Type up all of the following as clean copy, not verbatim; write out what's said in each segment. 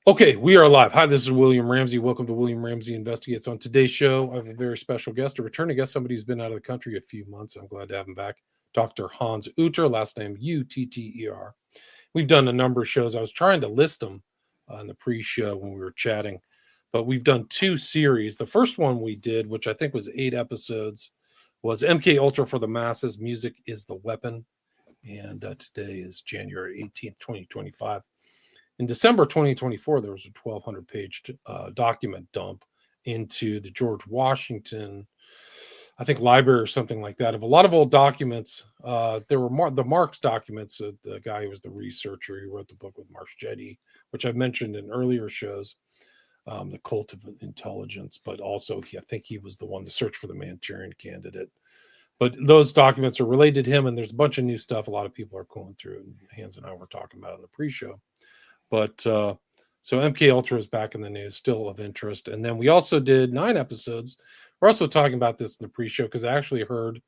Okay, we are live. Hi, this is William Ramsey. Welcome to William Ramsey Investigates. On today's show, I have a very special guest, a returning guest, somebody who's been out of the country a few months. I'm glad to have him back. Dr. Hans Utter, last name Utter. We've done a number of shows. I was trying to list them in the pre-show when we were chatting, but we've done two series. The first one we did, which I think was 8 episodes, was MK Ultra for the Masses. Music is the Weapon. And today is January 18th, 2025. In December 2024, there was a 1,200-page document dump into the George Washington, I think, library or something like that, of a lot of old documents. There were the Marx documents. The guy who was the researcher, who wrote the book with Marx-Jetty, which I've mentioned in earlier shows, The Cult of Intelligence, but also I think he was the one to search for the Manchurian Candidate. But those documents are related to him, and there's a bunch of new stuff a lot of people are going through, and Hans and I were talking about in the pre-show. But so MK Ultra is back in the news, still of interest. And then we also did 9 episodes. We're also talking about this in the pre-show because I actually heard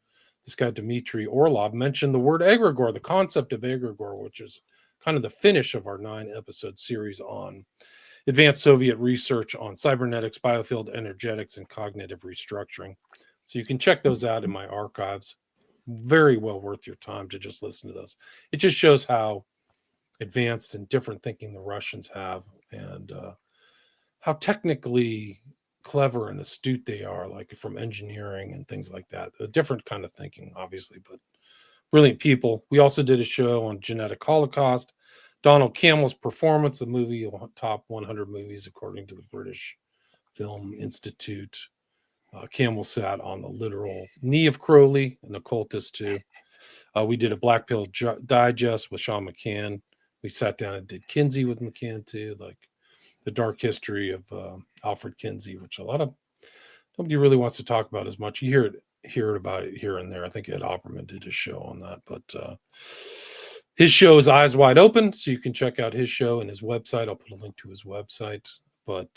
this guy Dmitry Orlov mention the word egregore, the concept of egregore, which is kind of the finish of our 9-episode series on advanced Soviet research on cybernetics, biofield energetics, and cognitive restructuring. So you can check those out in my archives. Very well worth your time to just listen to those. It just shows how advanced and different thinking the Russians have, and how technically clever and astute they are, like from engineering and things like that. A different kind of thinking, obviously, but brilliant people. We also did a show on genetic holocaust, Donald Campbell's performance, the movie top 100 movies according to the British Film Institute. Campbell sat on the literal knee of Crowley, an occultist too. We did a Black Pill digest with Sean McCann. We sat down and did Kinsey with McCann too, like the dark history of Alfred Kinsey, which nobody really wants to talk about as much. You hear about it here and there. I think Ed Opperman did a show on that, but his show is Eyes Wide Open, so you can check out his show and his website. I'll put a link to his website. But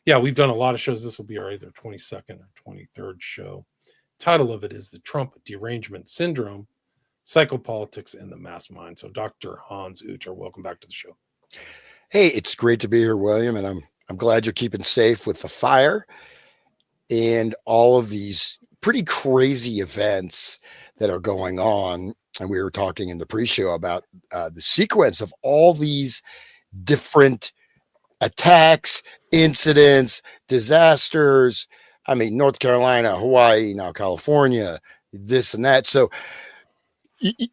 yeah, we've done a lot of shows. This will be our either 22nd or 23rd show. Title of it is The Trump Derangement Syndrome, Psychopolitics, and the Mass Mind. So Dr. Hans Utter, welcome back to the show. Hey, it's great to be here, William, and I'm glad you're keeping safe with the fire and all of these pretty crazy events that are going on. And we were talking in the pre-show about the sequence of all these different attacks, incidents, disasters. I mean, North Carolina, Hawaii, now California, this and that. So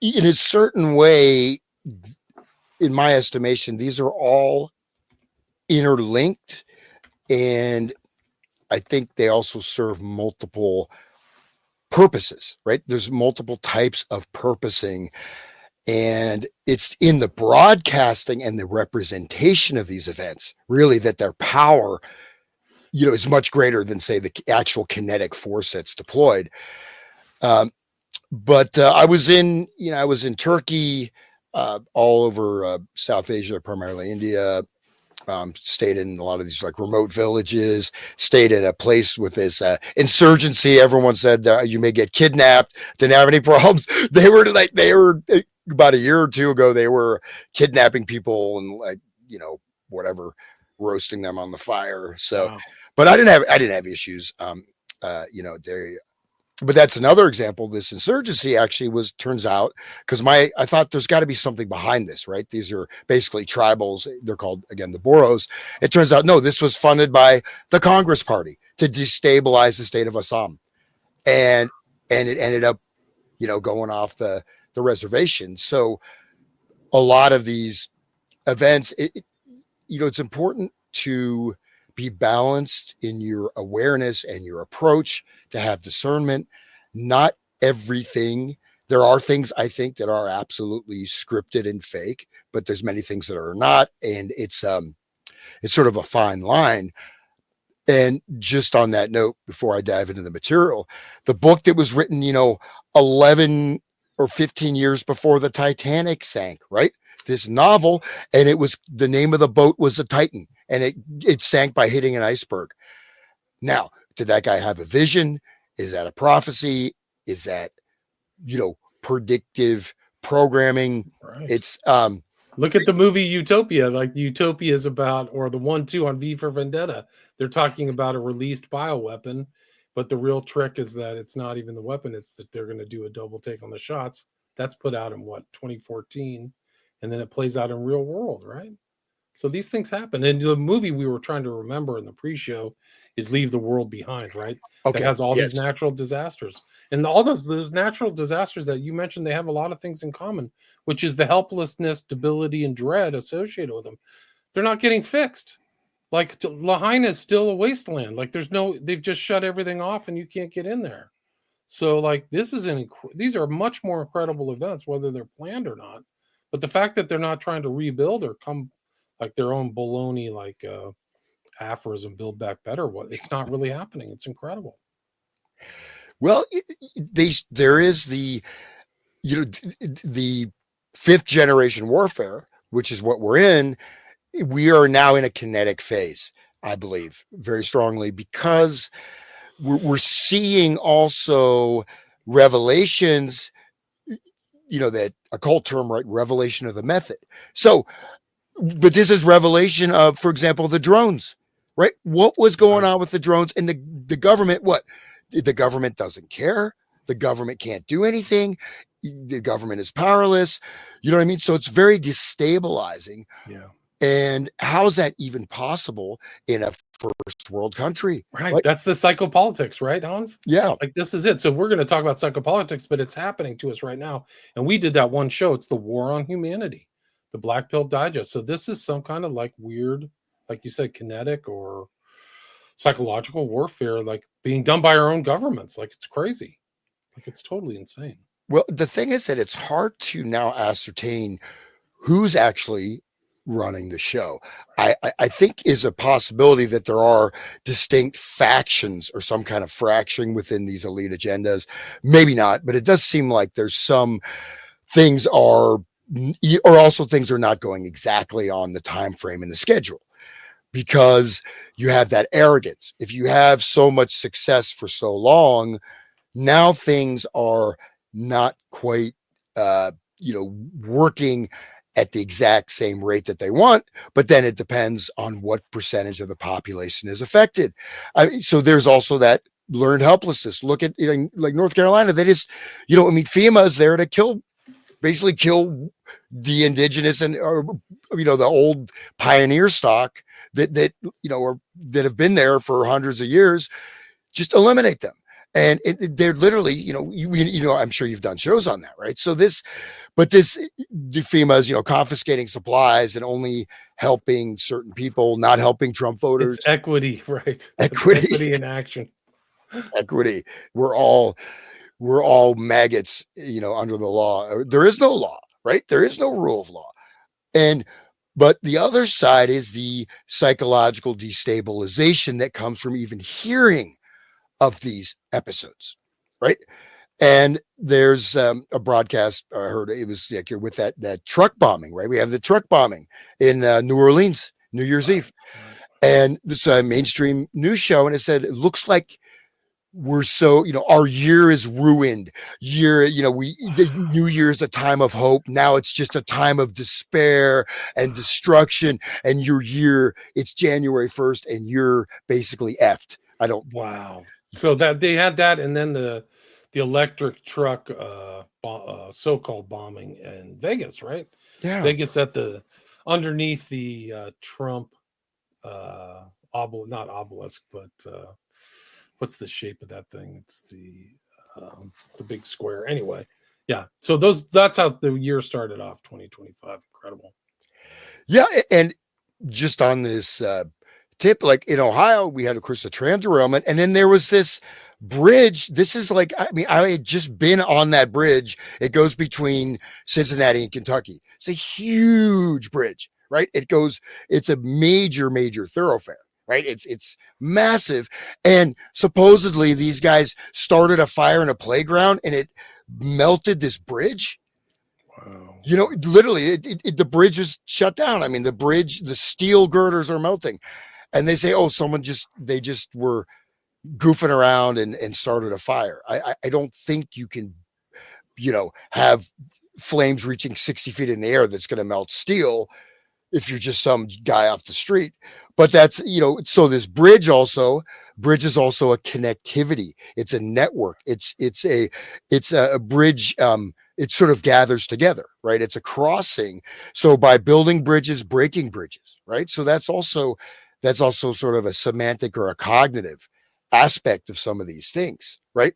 in a certain way, in my estimation, these are all interlinked, and I think they also serve multiple purposes, right? There's multiple types of purposing, and it's in the broadcasting and the representation of these events, really, that their power, is much greater than, say, the actual kinetic force that's deployed. But I was in Turkey, all over South Asia, primarily India. Stayed in a lot of these like remote villages. Stayed in a place with this insurgency. Everyone said you may get kidnapped. Didn't have any problems. They were about a year or two ago. They were kidnapping people and whatever, roasting them on the fire. So, wow. But I didn't have issues. But that's another example. This insurgency actually turns out, because I thought there's got to be something behind this, right? These are basically tribals. They're called, again, the Boros. It turns out, no, this was funded by the Congress Party to destabilize the state of Assam. And it ended up, going off the reservation. So a lot of these events, it's important to be balanced in your awareness and your approach, to have discernment. Not everything. There are things, I think, that are absolutely scripted and fake, but there's many things that are not. And it's sort of a fine line. And just on that note, before I dive into the material, the book that was written, 11 or 15 years before the Titanic sank, right? This novel, and the name of the boat was the Titan, and it sank by hitting an iceberg. Now, did that guy have a vision? Is that a prophecy? Is that, predictive programming? Right. It's Look at the movie Utopia. Like Utopia is about, or the one too on V for Vendetta. They're talking about a released bioweapon, but the real trick is that it's not even the weapon. It's that they're going to do a double take on the shots. That's put out in what 2014, and then it plays out in real world, right? So these things happen. And the movie we were trying to remember in the pre-show is Leave the World Behind, right? That Okay. has all these Yes. natural disasters. And all those natural disasters that you mentioned, they have a lot of things in common, which is the helplessness, debility, and dread associated with them. They're not getting fixed. Like Lahaina is still a wasteland. Like they've just shut everything off and you can't get in there. So like these are much more incredible events, whether they're planned or not. But the fact that they're not trying to rebuild or come like their own baloney, like aphorism, build back better. What it's not really happening. It's incredible. Well, there is the the fifth generation warfare, which is what we're in. We are now in a kinetic phase, I believe, very strongly, because we're seeing also revelations, that occult term, right? Revelation of the method. So, but this is revelation of, for example, the drones, right? What was going on with the drones and the government? What? The government doesn't care. The government can't do anything. The government is powerless. You know what I mean? So it's very destabilizing. Yeah. And how's that even possible in a first world country? Right. Like, that's the psychopolitics, right, Hans? Yeah. Like this is it. So we're going to talk about psychopolitics, but it's happening to us right now. And we did that one show. It's the War on Humanity, the Black Pill Digest. So this is some kind of like weird, like you said, kinetic or psychological warfare, like being done by our own governments. Like it's crazy. Like it's totally insane. Well, the thing is that it's hard to now ascertain who's actually running the show. I think is a possibility that there are distinct factions or some kind of fracturing within these elite agendas. Maybe not, but it does seem like there's some things or also things are not going exactly on the time frame in the schedule, because you have that arrogance. If you have so much success for so long, now things are not quite working at the exact same rate that they want, but then it depends on what percentage of the population is affected. So there's also that learned helplessness. Look at like North Carolina. They just, FEMA is there to basically kill the indigenous and the old pioneer stock that have been there for hundreds of years. Just eliminate them. And they're literally, I'm sure you've done shows on that, right? So the FEMA is, confiscating supplies and only helping certain people, not helping Trump voters. It's equity, right? Equity in action. Equity. We're all maggots, under the law. There is no law, right? There is no rule of law. But the other side is the psychological destabilization that comes from even hearing of these episodes, right? And there's a broadcast I heard, it was like with that truck bombing, right? We have the truck bombing in New Orleans, New Year's Eve, and this mainstream news show, and it said it looks like we're so our year is ruined. The New Year is a time of hope. Now it's just a time of despair and destruction. And your year, it's January 1st, and you're basically effed. Wow. So that they had that, and then the electric truck so-called bombing in Vegas, right? Yeah. Vegas at underneath the Trump not obelisk, but what's the shape of that thing? It's the big square. Anyway, yeah. So that's how the year started off, 2025. Incredible. Yeah, and just on this tip, like in Ohio, we had, of course, a tram derailment, and then there was this bridge. This is like, I had just been on that bridge. It goes between Cincinnati and Kentucky. It's a huge bridge, right? It's a major thoroughfare, right? It's massive. And supposedly these guys started a fire in a playground and it melted this bridge. Wow. Literally the bridge was shut down. I mean, the steel girders are melting. And they say, they just were goofing around and started a fire. I don't think you can, have flames reaching 60 feet in the air that's going to melt steel if you're just some guy off the street. But that's, so this bridge is also a connectivity. It's a network. It's a bridge. It sort of gathers together, right? It's a crossing. So by building bridges, breaking bridges, right? So that's also sort of a semantic or a cognitive aspect of some of these things, right?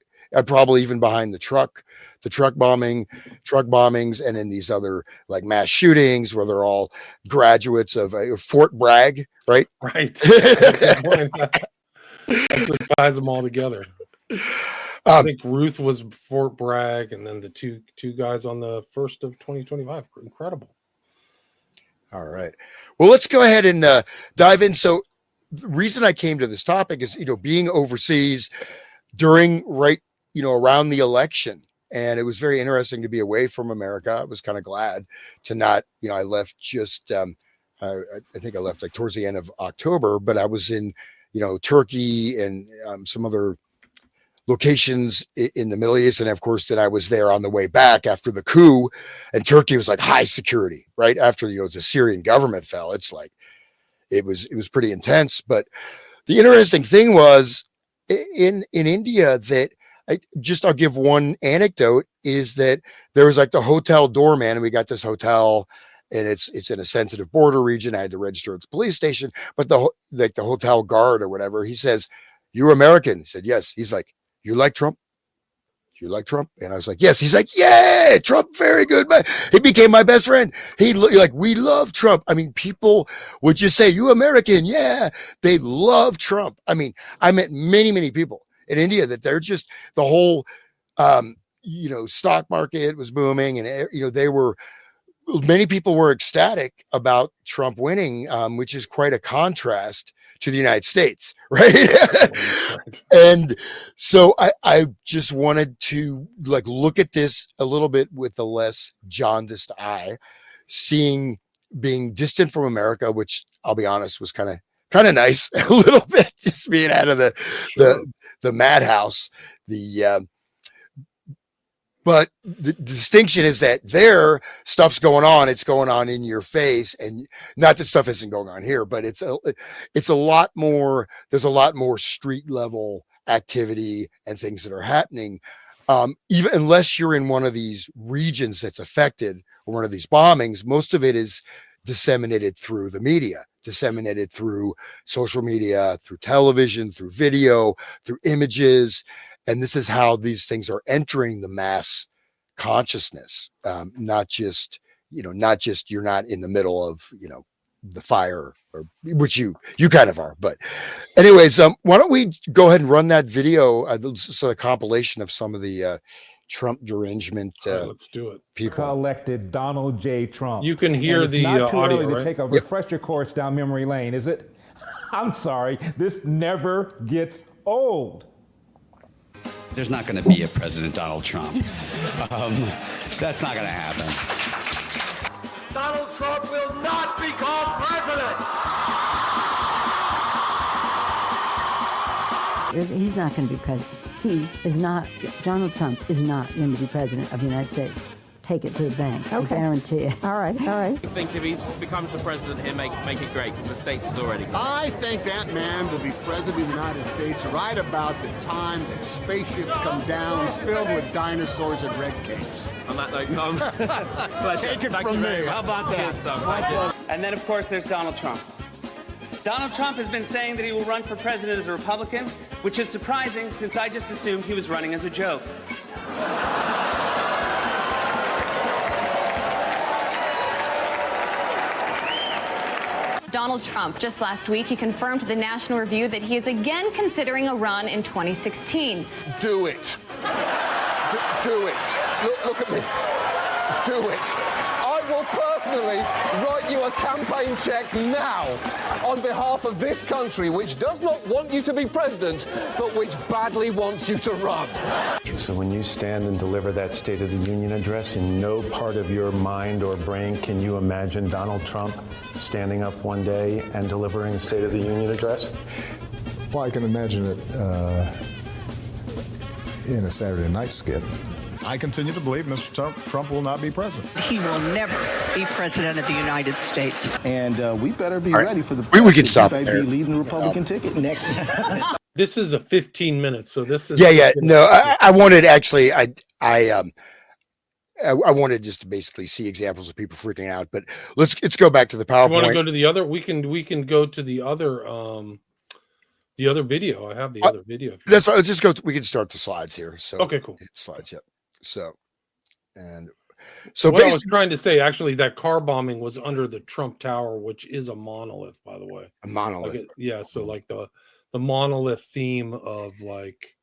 Probably even behind the truck bombings, and in these other like mass shootings where they're all graduates of Fort Bragg, right? Right. That's what ties them all together. I think Ruth was Fort Bragg, and then the two guys on the 1st of 2025. Incredible. All right. Well, let's go ahead and dive in. So the reason I came to this topic is, being overseas during around the election. And it was very interesting to be away from America. I was kind of glad to not, I left just, I think I left like towards the end of October, but I was in, Turkey and some other locations in the Middle East. And of course, then I was there on the way back after the coup, and Turkey was like high security, right? After, the Syrian government fell, it's like, it was pretty intense. But the interesting thing was in India that, I'll give one anecdote, is that there was like the hotel doorman, and we got this hotel, and it's in a sensitive border region. I had to register at the police station, but the hotel guard or whatever, he says, "You're American?" He said, "Yes." He's like, "You like Trump? You like Trump?" And I was like, "Yes." He's like, "Yeah, Trump, very good, man." He became my best friend. We love Trump. I mean, people would just say, "You American?" Yeah, they love Trump. I mean, I met many, many people in India that they're just, the whole, stock market was booming, and, many people were ecstatic about Trump winning, which is quite a contrast to the United States, right? And so I just wanted to look at this a little bit with a less jaundiced eye, being distant from America, which I'll be honest was kind of nice a little bit, just being out of the madhouse. But the distinction is that there stuff's going on. It's going on in your face, and not that stuff isn't going on here, but it's a lot more. There's a lot more street level activity and things that are happening. Even unless you're in one of these regions that's affected, or one of these bombings, most of it is disseminated through the media, disseminated through social media, through television, through video, through images. And this is how these things are entering the mass consciousness. Not just you're not in the middle of, the fire, or which you kind of are. But anyways, why don't we go ahead and run that video? So the compilation of some of the Trump derangement. Let's do it. People elected Donald J. Trump. You can hear the not too audio, early right? to take a refresher course down memory lane, is it? I'm sorry, this never gets old. There's not going to be a President Donald Trump. That's not going to happen. Donald Trump will not become president. He's not going to be president. Donald Trump is not going to be president of the United States. Take it to the bank. Okay. I guarantee it. All right. I think if he becomes the president, he'll make it great, because the states is already great. I think that man will be president of the United States right about the time that spaceships come down filled with dinosaurs and red capes. On that note, Tom, Take it from me. How about that? Cheers, Tom. And then, of course, there's Donald Trump. Donald Trump has been saying that he will run for president as a Republican, which is surprising since I just assumed he was running as a joke. Donald Trump, just last week, he confirmed to the National Review that he is again considering a run in 2016. Do it. Do it. Look at me. Do it. I will personally write you a campaign check now on behalf of this country, which does not want you to be president, but which badly wants you to run. So when you stand and deliver that State of the Union address, in no part of your mind or brain can you imagine Donald Trump standing up one day and delivering a State of the Union address? Well, I can imagine it in a Saturday night skit. I continue to believe Mr. Trump will not be president. He will never be president of the United States. And we better be right. ready for the we can stop there. Be leading the Republican ticket next. This is a 15 minutes, so this is no. I wanted actually, I wanted just to basically see examples of people freaking out. But let's go back to the PowerPoint. You want to go to the other? We can go to the other video. I have the other video. That's right. Let's just go. We can start the slides here. So okay, cool. Slides, yeah. So what I was trying to say, actually, that car bombing was under the Trump Tower, which is a monolith, by the way. A monolith. So like the monolith theme of like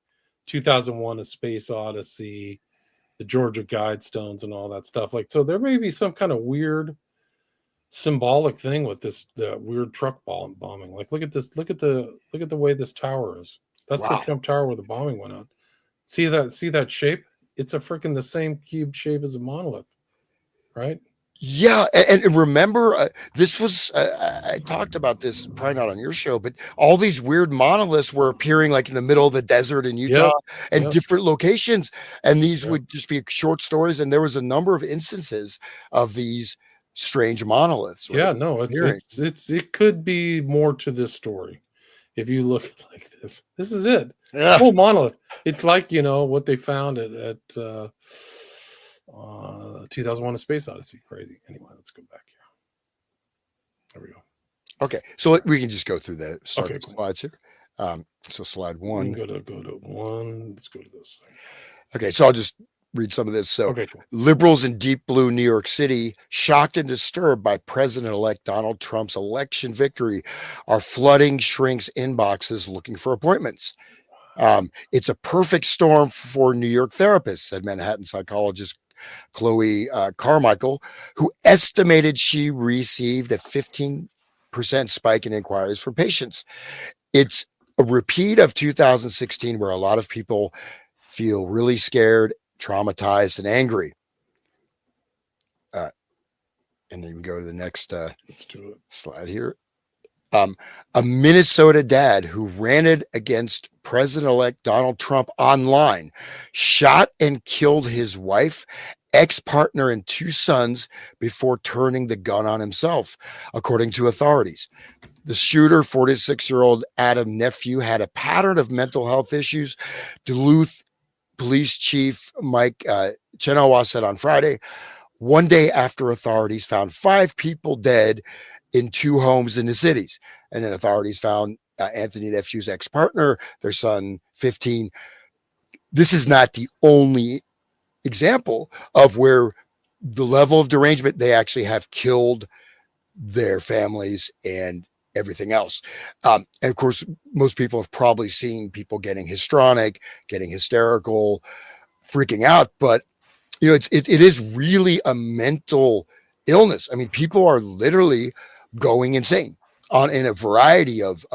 2001: A Space Odyssey, the Georgia Guidestones, and all that stuff. Like, so there may be some kind of weird symbolic thing with the weird truck bombing. Like, look at this. Look at the way this tower is. That's the Trump Tower where the bombing went on. See that shape? It's a freaking the same cube shape as a monolith, right? Yeah, and remember, this was I talked about this probably not on your show, but all these weird monoliths were appearing like in the middle of the desert in Utah and different locations, and these would just be short stories. And there was a number of instances of these strange monoliths. Yeah, no, it could be more to this story. If you look at like this is it. Yeah. Full monolith. It's like what they found at 2001: A Space Odyssey. Crazy. Anyway, let's go back here. There we go. Okay, so we can just go through the slides here. So slide one. Go to one. Let's go to this thing. Okay, so I'll just read some of this. So cool. Liberals in deep blue New York City, shocked and disturbed by President-elect Donald Trump's election victory, are flooding shrinks' inboxes looking for appointments. It's a perfect storm for New York therapists, said Manhattan psychologist Chloe Carmichael, who estimated she received a 15% spike in inquiries from patients. It's a repeat of 2016, where a lot of people feel really scared, traumatized, and angry. And then we go to the next slide here. A Minnesota dad who ranted against President-elect Donald Trump online shot and killed his wife, ex-partner, and 2 sons before turning the gun on himself, according to authorities. The shooter, 46-year-old Adam Nephew, had a pattern of mental health issues. Duluth Police Chief Mike Chenowa said on Friday, one day after authorities found 5 people dead in 2 homes in the cities. And then authorities found Anthony Nephew's ex-partner, their son, 15. This is not the only example of where the level of derangement, they actually have killed their families and everything else. And of course, most people have probably seen people getting histrionic, getting hysterical, freaking out. But, it is really a mental illness. I mean, people are literally going insane in a variety of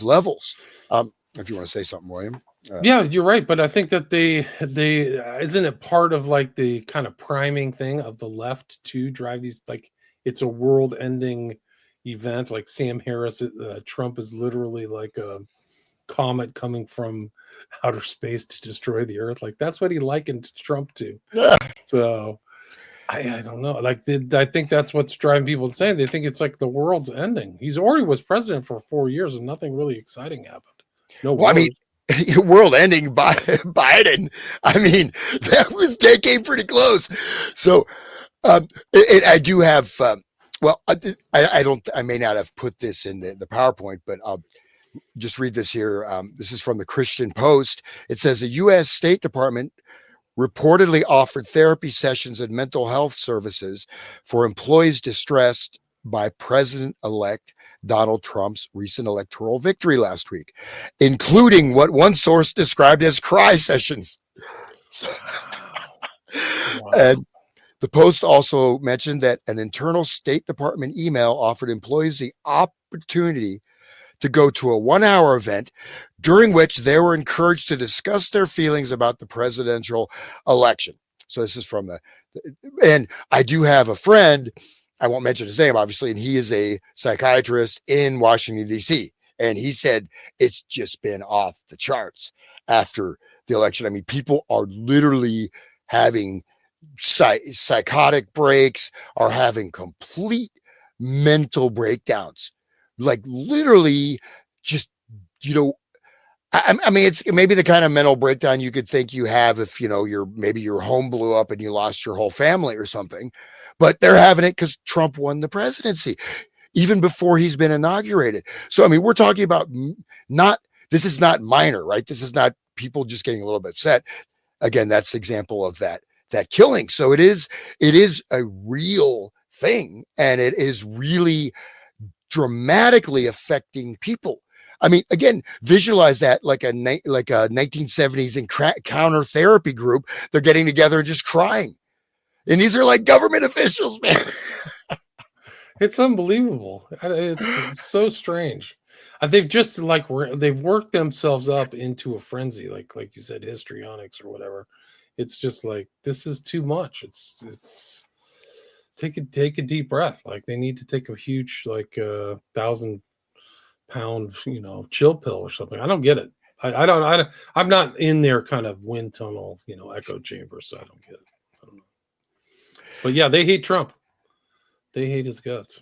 levels. If you want to say something, William. Yeah, you're right. But I think that they isn't it part of like the kind of priming thing of the left to drive these, like it's a world ending event. Like Sam Harris, Trump is literally like a comet coming from outer space to destroy the earth. Like that's what he likened Trump to. So I don't know. Like I think that's what's driving people insane. They think it's like the world's ending. He's already was president for 4 years and nothing really exciting happened. No, well, I mean, world ending by Biden. I mean, that came pretty close. So I do have. I may not have put this in the PowerPoint, but I'll just read this here. This is from the Christian Post. It says the U.S. State Department reportedly offered therapy sessions and mental health services for employees distressed by President-elect Donald Trump's recent electoral victory last week, including what one source described as cry sessions. Wow. And the Post also mentioned that an internal State Department email offered employees the opportunity to go to a 1-hour event during which they were encouraged to discuss their feelings about the presidential election. So this is from and I do have a friend, I won't mention his name, obviously, and he is a psychiatrist in Washington, D.C. And he said it's just been off the charts after the election. I mean, people are literally having psychotic breaks, are having complete mental breakdowns, like literally just, I mean, it's maybe the kind of mental breakdown you could think you have if, maybe your home blew up and you lost your whole family or something, but they're having it because Trump won the presidency even before he's been inaugurated. So, I mean, we're talking about this is not minor, right? This is not people just getting a little bit upset. Again, that's the example of that killing. So it is a real thing, and it is really dramatically affecting people. I mean, again, visualize that like a 1970s and counter therapy group. They're getting together and just crying. And these are like government officials, man. It's unbelievable. It's so strange. They've just they've worked themselves up into a frenzy, like you said, histrionics or whatever. It's just like, this is too much. It's take a deep breath. Like, they need to take a huge 1,000-pound chill pill or something. I don't get it. I'm not in their kind of wind tunnel echo chamber, so I don't get it. I don't know. But yeah, they hate Trump. They hate his guts.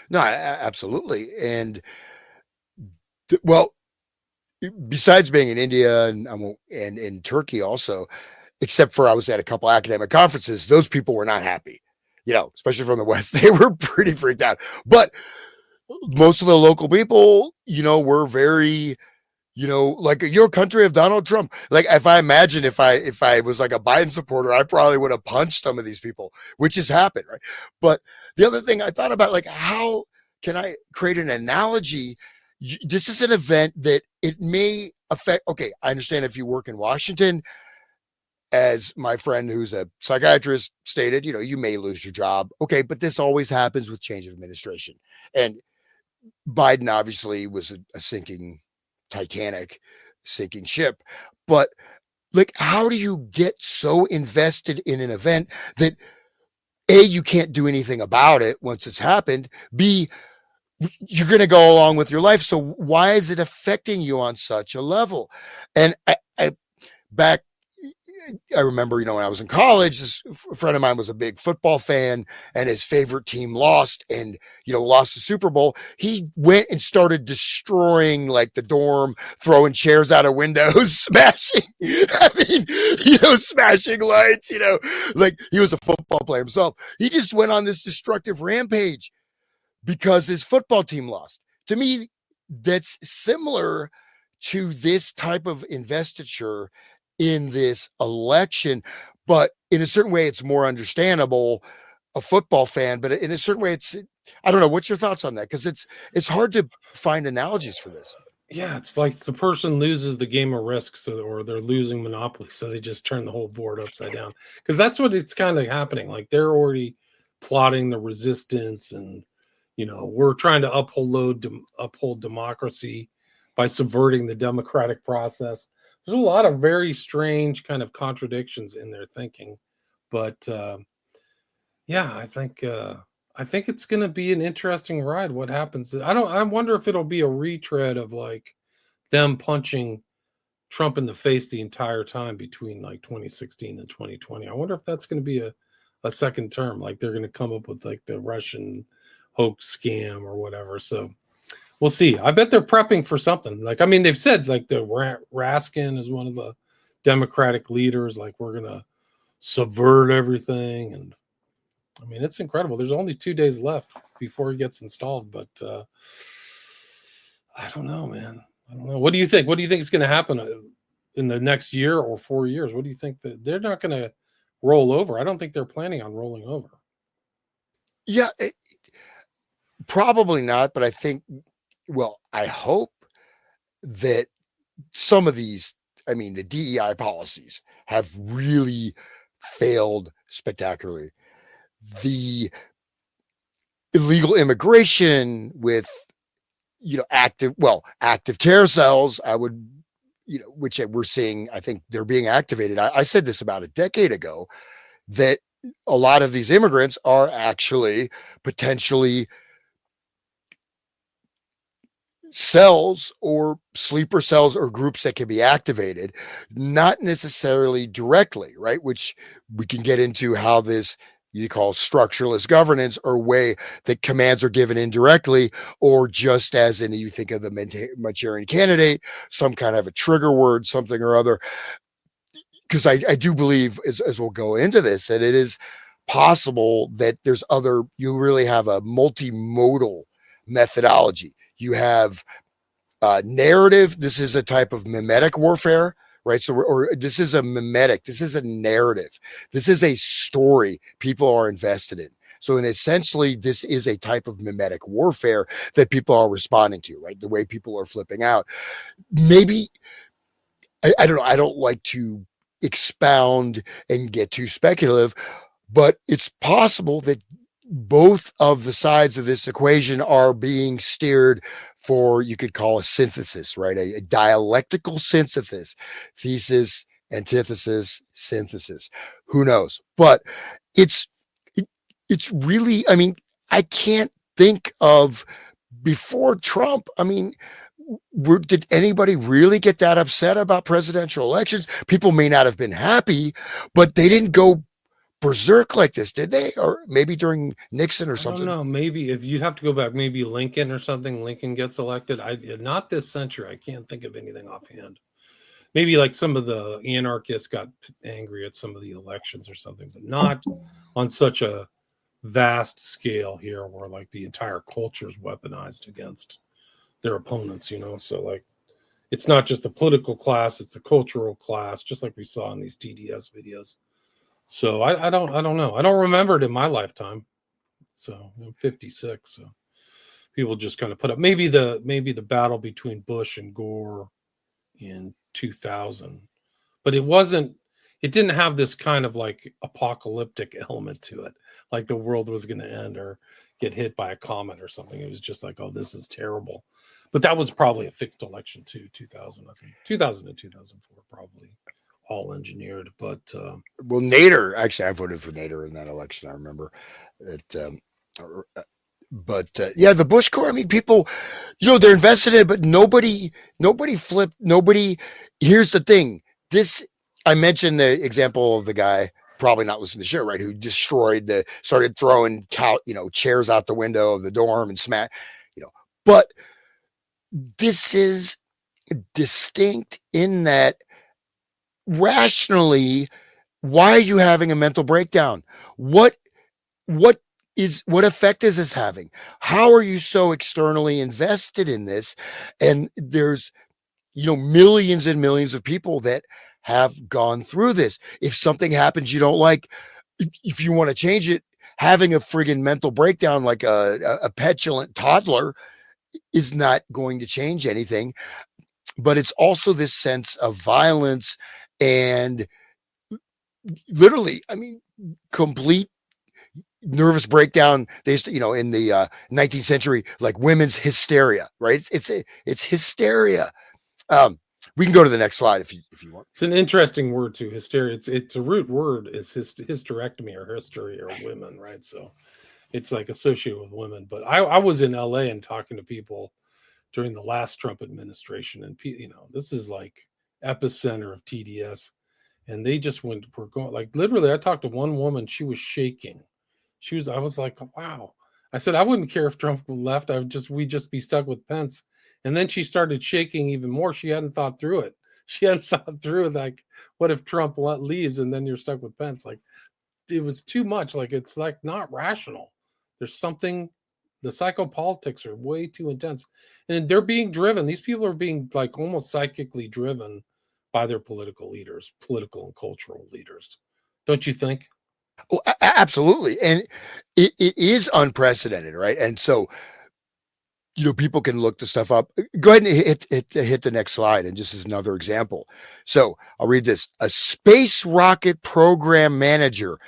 No, absolutely. And well, besides being in India and in Turkey also, except for I was at a couple academic conferences, those people were not happy, especially from the West. They were pretty freaked out. But most of the local people, were very, like, your country of Donald Trump. Like, if I was like a Biden supporter, I probably would have punched some of these people, which has happened, right? But the other thing I thought about, like, how can I create an analogy? This is an event that it may affect. Okay, I understand if you work in Washington, as my friend who's a psychiatrist stated, you may lose your job. Okay, but this always happens with change of administration. And Biden obviously was a sinking Titanic, sinking ship. But like, how do you get so invested in an event that A, you can't do anything about it once it's happened, B, you're going to go along with your life. So why is it affecting you on such a level? And I remember, when I was in college, this friend of mine was a big football fan, and his favorite team lost and, lost the Super Bowl. He went and started destroying like the dorm, throwing chairs out of windows, smashing lights, like he was a football player himself. He just went on this destructive rampage because his football team lost. To me, that's similar to this type of investiture in this election, but in a certain way, it's more understandable, a football fan, but in a certain way, I don't know. What's your thoughts on that? Because it's hard to find analogies for this. Yeah, it's like the person loses the game of Risk, or they're losing Monopoly, so they just turn the whole board upside down. Because that's what it's kind of happening. Like, they're already plotting the resistance, and we're trying to uphold democracy by subverting the democratic process. There's a lot of very strange kind of contradictions in their thinking, but yeah, I think it's going to be an interesting ride. What happens? I wonder if it'll be a retread of like them punching Trump in the face the entire time between like 2016 and 2020. I wonder if that's going to be a second term. Like, they're going to come up with like the Russian hoax scam or whatever. So we'll see. I bet they're prepping for something. Like, I mean, they've said like the Raskin is one of the Democratic leaders. Like, we're going to subvert everything. And I mean, it's incredible. There's only 2 days left before he gets installed. But I don't know, man. I don't know. What do you think? What do you think is going to happen in the next year or 4 years? What do you think? That they're not going to roll over? I don't think they're planning on rolling over. Yeah, probably not. But I think, I hope that some of these, the DEI policies have really failed spectacularly. The illegal immigration with, active carousels, which we're seeing, I think they're being activated. I said this about a decade ago, that a lot of these immigrants are actually potentially cells or sleeper cells or groups that can be activated, not necessarily directly, right? Which we can get into how this you call structuralist governance, or way that commands are given indirectly, or just as in, you think of the Manchurian Candidate, some kind of a trigger word, something or other. Because I do believe, as we'll go into this, that it is possible that there's other, you really have a multimodal methodology. You have narrative. This is a type of mimetic warfare, right? So, or this is a mimetic. This is a narrative. This is a story people are invested in. So, and essentially, this is a type of mimetic warfare that people are responding to, right? The way people are flipping out. Maybe, I don't know. I don't like to expound and get too speculative, but it's possible that both of the sides of this equation are being steered for, you could call a synthesis, right? A dialectical synthesis, thesis, antithesis, synthesis. Who knows? But it's really, I mean, I can't think of before Trump. I mean, did anybody really get that upset about presidential elections? People may not have been happy, but they didn't go berserk like this, did they? Or maybe during Nixon or something? I don't know. Maybe if you'd have to go back, maybe Lincoln or something. Lincoln gets elected. Not this century. I can't think of anything offhand. Maybe like some of the anarchists got angry at some of the elections or something, but not on such a vast scale here, where like the entire culture is weaponized against their opponents. So like, it's not just the political class; it's the cultural class, just like we saw in these TDS videos. So I don't know. I don't remember it in my lifetime. So I'm 56. So people just kind of put up maybe the battle between Bush and Gore in 2000, but it didn't have this kind of like apocalyptic element to it, like the world was going to end or get hit by a comet or something. It was just like, oh, this is terrible. But that was probably a fixed election too. 2000, I think 2000 and 2004 probably. All engineered, but well, Nader, actually, I voted for Nader in that election. I remember that. Yeah, the Bush Corps. I mean, people, they're invested in it, but nobody flipped. Nobody. Here's the thing. I mentioned the example of the guy, probably not listening to the show, right? Who started throwing chairs out the window of the dorm and smack, But this is distinct in that, rationally, why are you having a mental breakdown? What effect is this having? How are you so externally invested in this? And there's millions and millions of people that have gone through this. If something happens you don't like, if you want to change it, having a friggin' mental breakdown like a petulant toddler is not going to change anything. But it's also this sense of violence and literally, I mean, complete nervous breakdown. They used to, in the 19th century, like women's hysteria, right? It's hysteria. We can go to the next slide if you want. It's an interesting word too, hysteria. It's a root word is hysterectomy or hysteria or women, right? So it's like associated with women. But I was in LA and talking to people during the last Trump administration, and this is like epicenter of TDS, and they just were going like literally. I talked to one woman; she was shaking. I was like, wow. I said I wouldn't care if Trump left. We'd just be stuck with Pence. And then she started shaking even more. She hadn't thought through it. She hadn't thought through like, what if Trump leaves and then you're stuck with Pence? Like, it was too much. Like, it's like not rational. There's something. The psychopolitics are way too intense, and they're being driven. These people are being like almost psychically driven by their political leaders, political and cultural leaders. Don't you think? Oh, absolutely. And it is unprecedented, right? And so, people can look the stuff up. Go ahead and hit the next slide. And just as another example. So I'll read this. A space rocket program manager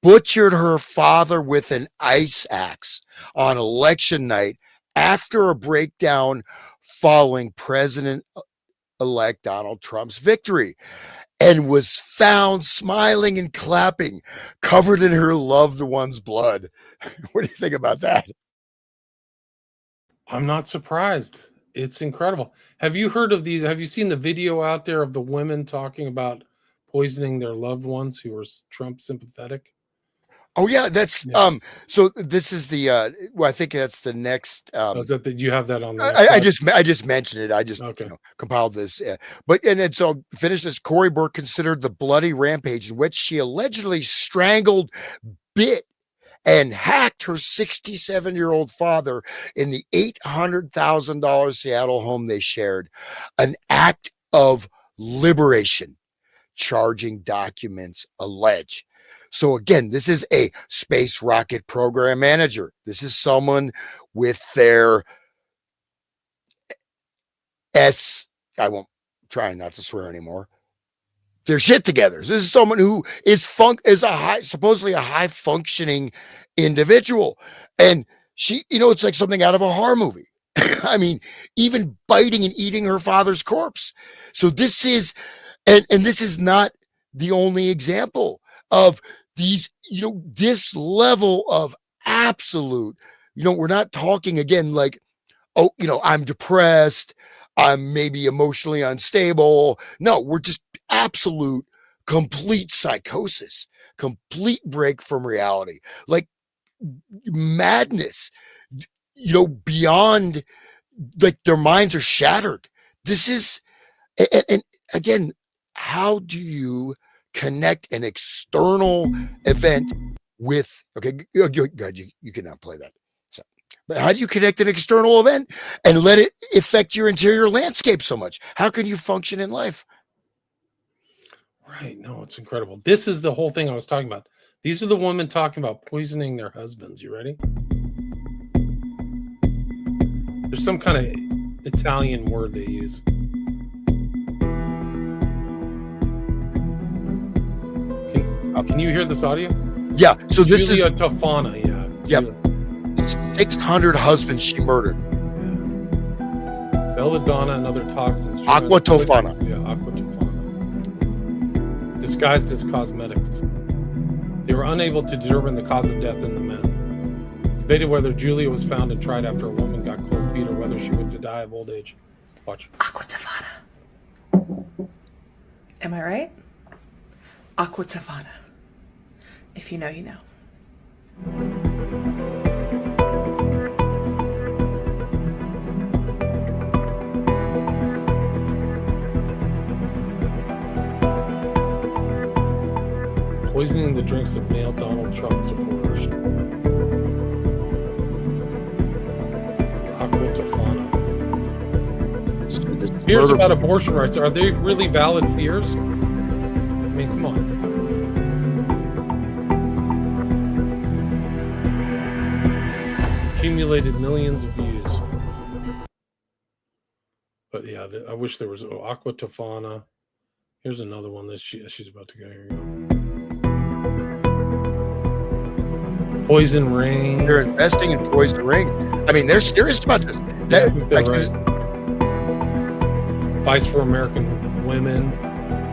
butchered her father with an ice axe on election night after a breakdown following President-elect Donald Trump's victory, and was found smiling and clapping, covered in her loved one's blood. What do you think about that? I'm not surprised. It's incredible. Have you heard of these? Have you seen the video out there of the women talking about poisoning their loved ones who are Trump sympathetic? Oh yeah, that's so this is the well, I think that's the next is that you have that on the I just mentioned it. I just compiled this. And then so finish this. Corey Burke considered the bloody rampage in which she allegedly strangled, bit, and hacked her 67-year-old father in the $800,000 Seattle home they shared an act of liberation, charging documents allege. So again, this is a space rocket program manager. This is someone with their I won't try not to swear anymore. Their shit together. This is someone who is supposedly a high functioning individual. And she, it's like something out of a horror movie. I mean, even biting and eating her father's corpse. So this is, and this is not the only example of these, this level of absolute, we're not talking again like, oh, I'm depressed, I'm maybe emotionally unstable. No, we're just absolute, complete psychosis, complete break from reality, like madness, beyond, like their minds are shattered. This is, and again, how do you connect an external event with, okay, good, you cannot play that. But how do you connect an external event and let it affect your interior landscape so much? How can you function in life? Right. No, it's incredible. This is the whole thing I was talking about. These are the women talking about poisoning their husbands. You ready? There's some kind of Italian word they use. Can you hear this audio? Yeah. So this Julia is Tofana. Yeah. Yep. 600 husbands she murdered. Yeah. Belladonna and other toxins. Aqua Tofana. Yeah, Aqua Tofana. Disguised as cosmetics. They were unable to determine the cause of death in the men. Debated whether Julia was found and tried after a woman got cold feet or whether she would die of old age. Watch. Aqua Tofana. Am I right? Aqua Tofana. If you know, you know. Poisoning the drinks of male Donald Trump supporters. Aqua Tofana. Fears about abortion rights. Are they really valid fears? I mean, come on. Accumulated millions of views. But yeah, I wish there was Aqua Tofana. Here's another one that she's about to go. Here we go. Poison Rain. They're investing in Poison Rain. I mean, they're serious about this. Vice for American Women.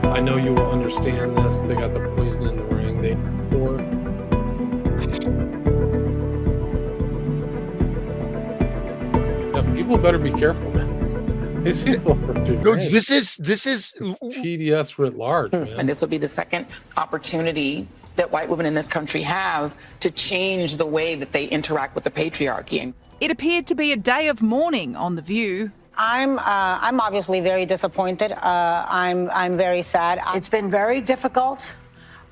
I know you will understand this. They got the poison in the ring. They pour. Yeah, people better be careful, man. These people are deranged. This is TDS writ large, man. And this will be the second opportunity that white women in this country have to change the way that they interact with the patriarchy. It appeared to be a day of mourning on The View. I'm obviously very disappointed. I'm very sad. It's been very difficult,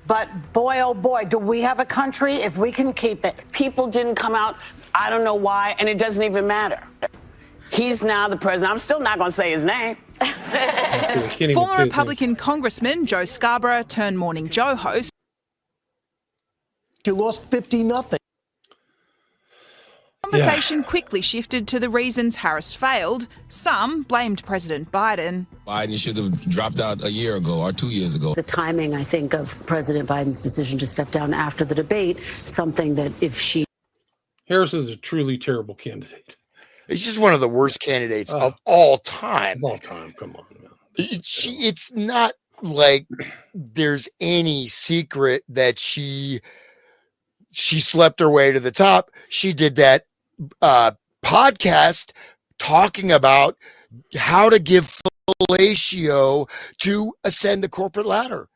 but boy, oh boy, do we have a country if we can keep it. People didn't come out. I don't know why, and it doesn't even matter. He's now the president. I'm still not going to say his name. Former Republican Congressman Joe Scarborough turned Morning Joe host. You lost 50-0. Conversation quickly shifted to the reasons Harris failed. Some blamed President Biden. Biden should have dropped out a year ago or 2 years ago. The timing, I think, of President Biden's decision to step down after the debate, something that if she... Harris is a truly terrible candidate. He's just one of the worst candidates of all time. Of all time, come on, man. It's not like there's any secret that she slept her way to the top. She did that podcast talking about how to give fellatio to ascend the corporate ladder.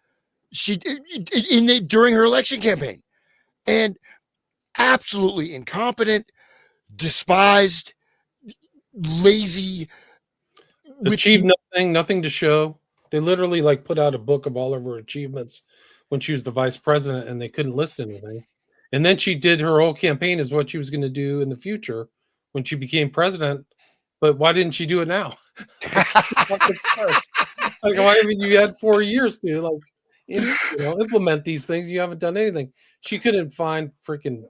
She during her election campaign, and absolutely incompetent, despised, lazy, achieved nothing to show. They literally like put out a book of all of her achievements when she was the vice president, and they couldn't list anything. And then she did her whole campaign as what she was going to do in the future when she became president. But why didn't she do it now? Like, why haven't you had 4 years to implement these things? You haven't done anything. She couldn't find freaking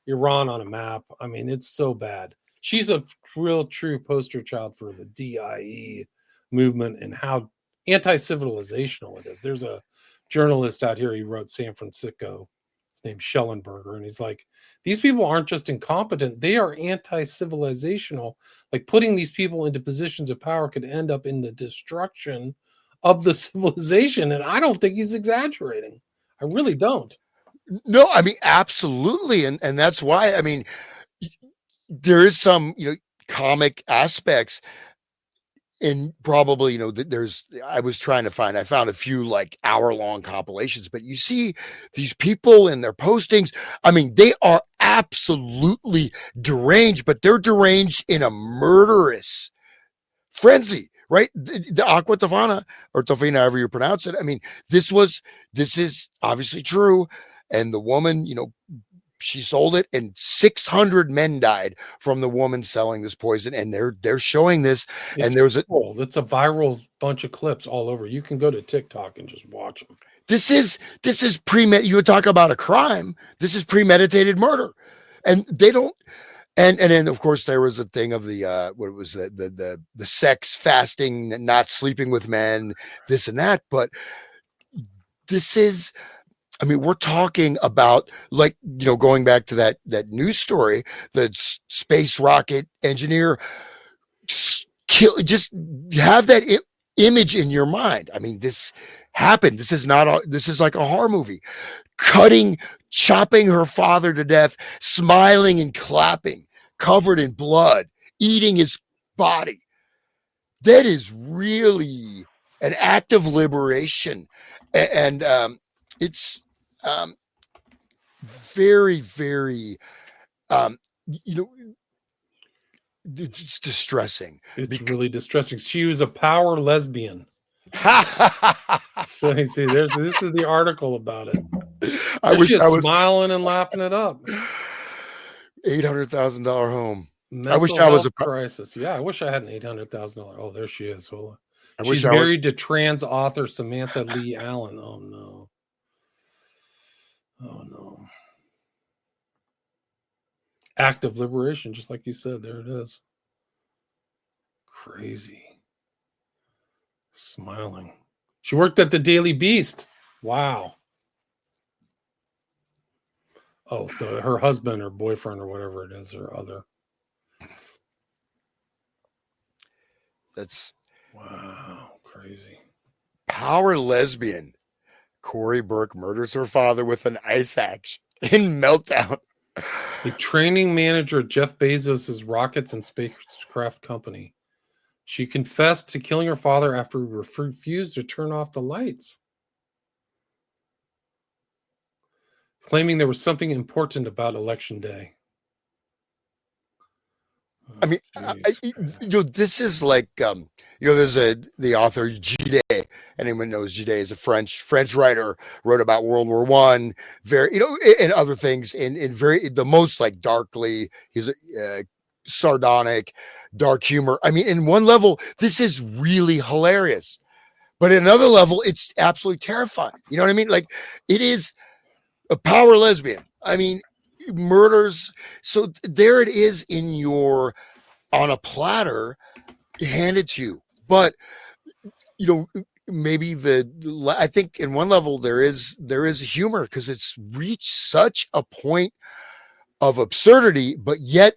Iran on a map. I mean, it's so bad. She's a real true poster child for the DIE movement and how anti-civilizational it is. There's a journalist out here, he wrote San Francisco. His name's Schellenberger, and he's like, these people aren't just incompetent, they are anti-civilizational. Like, putting these people into positions of power could end up in the destruction of the civilization. And I don't think he's exaggerating. I really don't. No, I mean, absolutely. And that's why, I mean, there is some, comic aspects. And probably, I found a few like hour-long compilations, but you see these people and their postings. I mean, they are absolutely deranged, but they're deranged in a murderous frenzy, right? The Aqua Tofana, or Tofina, however you pronounce it. I mean, this is obviously true. And the woman, she sold it, and 600 men died from the woman selling this poison. And they're showing this. It's a viral bunch of clips all over. You can go to TikTok and just watch them. This is you would talk about a crime. This is premeditated murder, and they don't. And then of course there was a thing of the the sex fasting, not sleeping with men, this and that. But this is. I mean, we're talking about, like, going back to that news story, the space rocket engineer, just have that image in your mind. I mean, this happened. This is like a horror movie. Chopping her father to death, smiling and clapping, covered in blood, eating his body. That is really an act of liberation. And it's very, very, it's distressing. It's really distressing. She was a power lesbian. So you see, this is the article about it. I wish I was smiling and laughing it up. $800,000 home. I wish I was a crisis. Yeah, I wish I had an $800,000. Oh, there she is. Well, she's married to trans author Samantha Lee Allen. Oh no. Oh no. Act of liberation, just like you said. There it is. Crazy. Smiling. She worked at the Daily Beast. Wow. Oh, her husband or boyfriend or whatever it is, or other. That's wow, crazy. Power lesbian. Corey Burke murders her father with an ice axe in meltdown. The training manager at Jeff Bezos' rockets and spacecraft company. She confessed to killing her father after he refused to turn off the lights, claiming there was something important about Election Day. I mean, this is like, there's the author Gide. Anyone knows Gide is a French writer, wrote about World War I, very, and other things, and the most like darkly, he's sardonic, dark humor. I mean, in one level, this is really hilarious, but in another level, it's absolutely terrifying. You know what I mean? Like, it is a power lesbian. I mean, murders. So there it is on a platter handed to you. But maybe I think in one level there is humor, because it's reached such a point of absurdity, but yet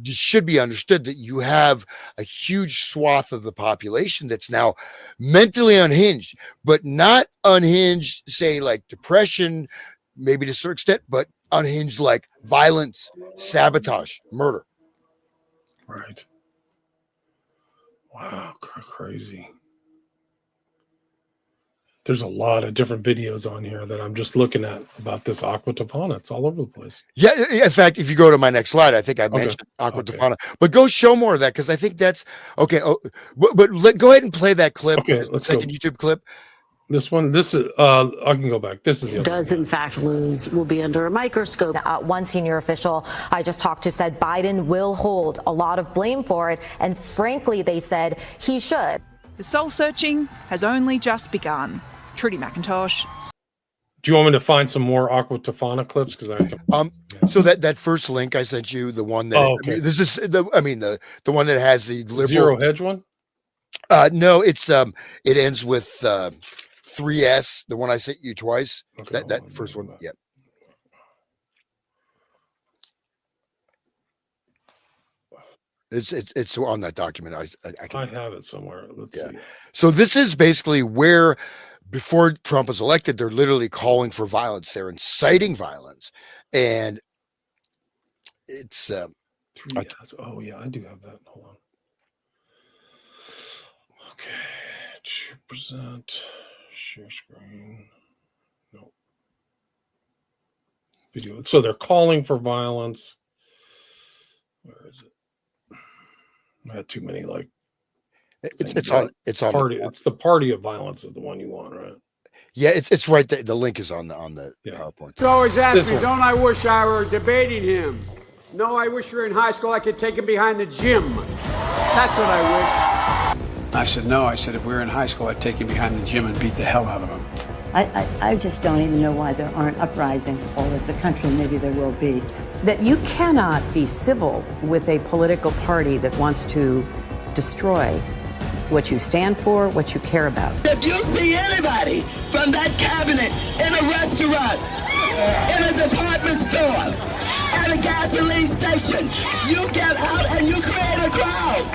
should be understood that you have a huge swath of the population that's now mentally unhinged, but not unhinged, say like depression, maybe to a certain extent, but unhinged like violence, sabotage, murder. Right. Wow, crazy. There's a lot of different videos on here that I'm just looking at about this Aqua Tofana. It's all over the place. Yeah, in fact, if you go to my next slide, I think I mentioned Aqua Tofana, but go show more of that because I think that's okay. Oh, but go ahead and play that clip. Okay, let's second YouTube clip. This one, this is, I can go back. This is the other does in fact lose, will be under a microscope. One senior official I just talked to said Biden will hold a lot of blame for it, and frankly, they said he should. The soul searching has only just begun. Trudy McIntosh. Do you want me to find some more Aqua Tofana clips? Because so that first link I sent you, the one that this is the one that has the liberal Zero Hedge one. No, it's it ends with 3S. The one I sent you twice. Okay, that first one, yeah. It's on that document. I have it somewhere. Let's see. So this is basically where, before Trump was elected, they're literally calling for violence. They're inciting violence, and it's. Oh yeah, I do have that. Hold on. Okay, present, share screen. No video. So they're calling for violence. Where is it? I had too many it's on party. It's the party of violence is the one you want, right? Yeah, it's right there. The link is on the PowerPoint. You always ask me, don't I wish I were debating him? No, I wish we were in high school. I could take him behind the gym. That's what I wish. I said no. I said if we were in high school, I'd take him behind the gym and beat the hell out of him. I just don't even know why there aren't uprisings all over the country. Maybe there will be. That you cannot be civil with a political party that wants to destroy what you stand for, what you care about. If you see anybody from that cabinet in a restaurant, in a department store, at a gasoline station, you get out and you create a crowd.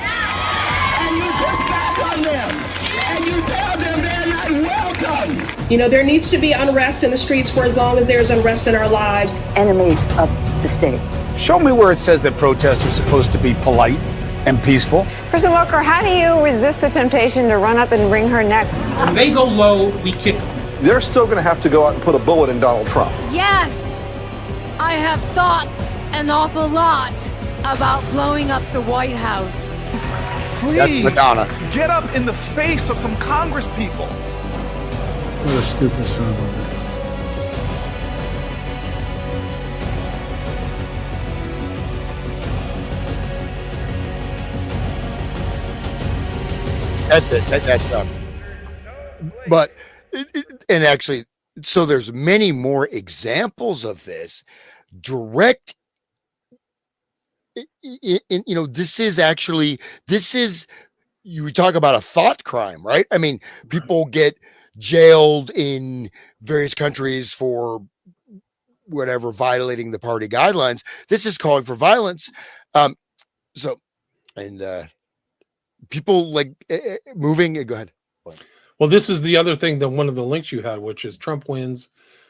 And you push back on them. And you tell them they're not welcome. You know, there needs to be unrest in the streets for as long as there's unrest in our lives. Enemies of the state. Show me where it says that protests are supposed to be polite and peaceful. President Walker, how do you resist the temptation to run up and wring her neck? When they go low, we kick them. They're still going to have to go out and put a bullet in Donald Trump. Yes, I have thought an awful lot about blowing up the White House. Please get up in the face of some Congress people. What a stupid son of a bitch. That's it. That's done. But and actually, so there's many more examples of this direct. This is you talk about a thought crime, right? I mean, people get jailed in various countries for whatever, violating the party guidelines. This is calling for violence. People like moving. Go ahead. Well, this is the other thing that one of the links you had, which is Trump wins,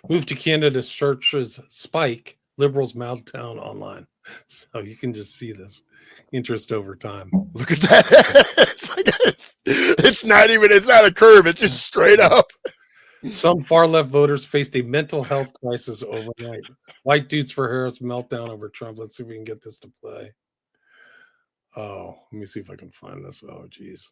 move to Canada searches spike, liberals meltdown online. So you can just see this interest over time. Look at that. It's not a curve. It's just straight up. Some far left voters faced a mental health crisis overnight. White dudes for Harris meltdown over Trump. Let's see if we can get this to play. Oh, let me see if I can find this. Oh, geez.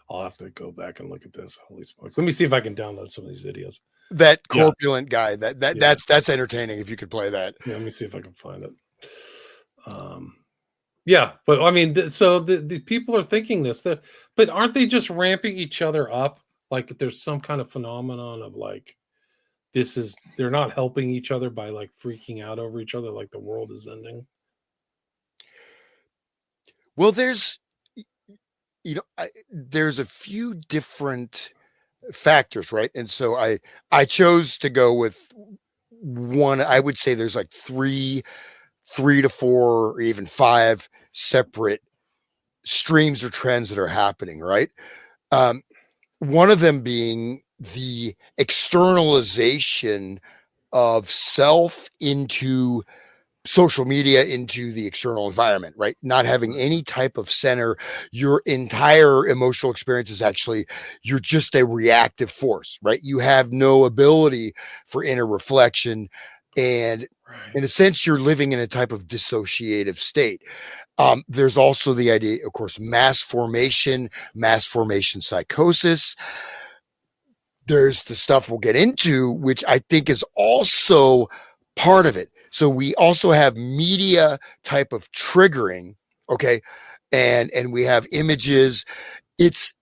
I'll have to go back and look at this. Holy smokes. Let me see if I can download some of these videos. That corpulent guy, that's entertaining if you could play that. Yeah, let me see if I can find it. But I mean, so the people are thinking this, but aren't they just ramping each other up? Like there's some kind of phenomenon of like, they're not helping each other by like freaking out over each other, like the world is ending. Well, there's a few different factors, right? And so I chose to go with one. I would say there's like three to four or even five separate streams or trends that are happening, right? One of them being the externalization of self into social media into the external environment, right? Not having any type of center. Your entire emotional experience is actually, you're just a reactive force, right? You have no ability for inner reflection. And in a sense, you're living in a type of dissociative state. There's also the idea, of course, mass formation psychosis. There's the stuff we'll get into, which I think is also part of it. So we also have media type of triggering, okay? And we have images. It's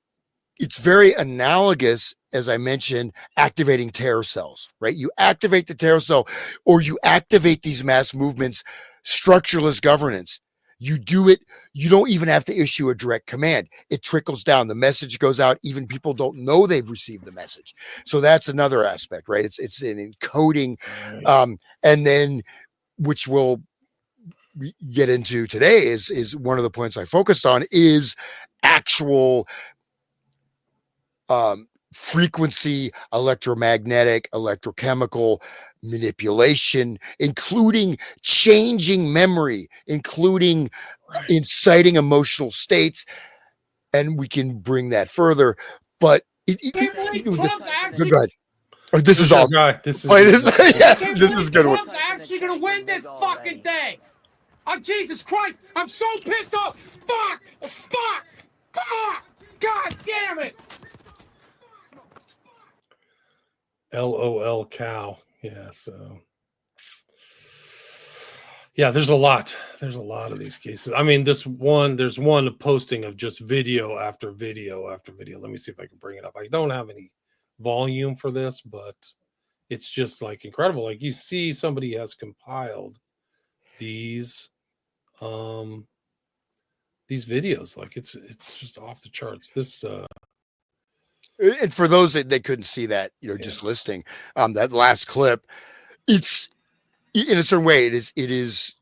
very analogous, as I mentioned, activating terror cells, right? You activate the terror cell, or you activate these mass movements, structureless governance. You do it, you don't even have to issue a direct command. It trickles down. The message goes out. Even people don't know they've received the message. So that's another aspect, right? It's an encoding. And then, which we'll get into today, is one of the points I focused on, is actual frequency, electromagnetic, electrochemical manipulation, including changing memory, including inciting emotional states. And we can bring that further. But Trump's actually, go ahead. This is awesome. This is good. Trump's actually going to win this fucking thing. Oh, Jesus Christ. I'm so pissed off. Fuck. God damn it. LOL cow. Yeah, so yeah, there's a lot of these cases. I mean, there's one posting of just video after video after video. Let me see if I can bring it up. I don't have any volume for this, but it's just like incredible. Like, you see somebody has compiled these videos. Like, it's just off the charts. This and for those that they couldn't see that, just listening, that last clip, it's, in a certain way, it is,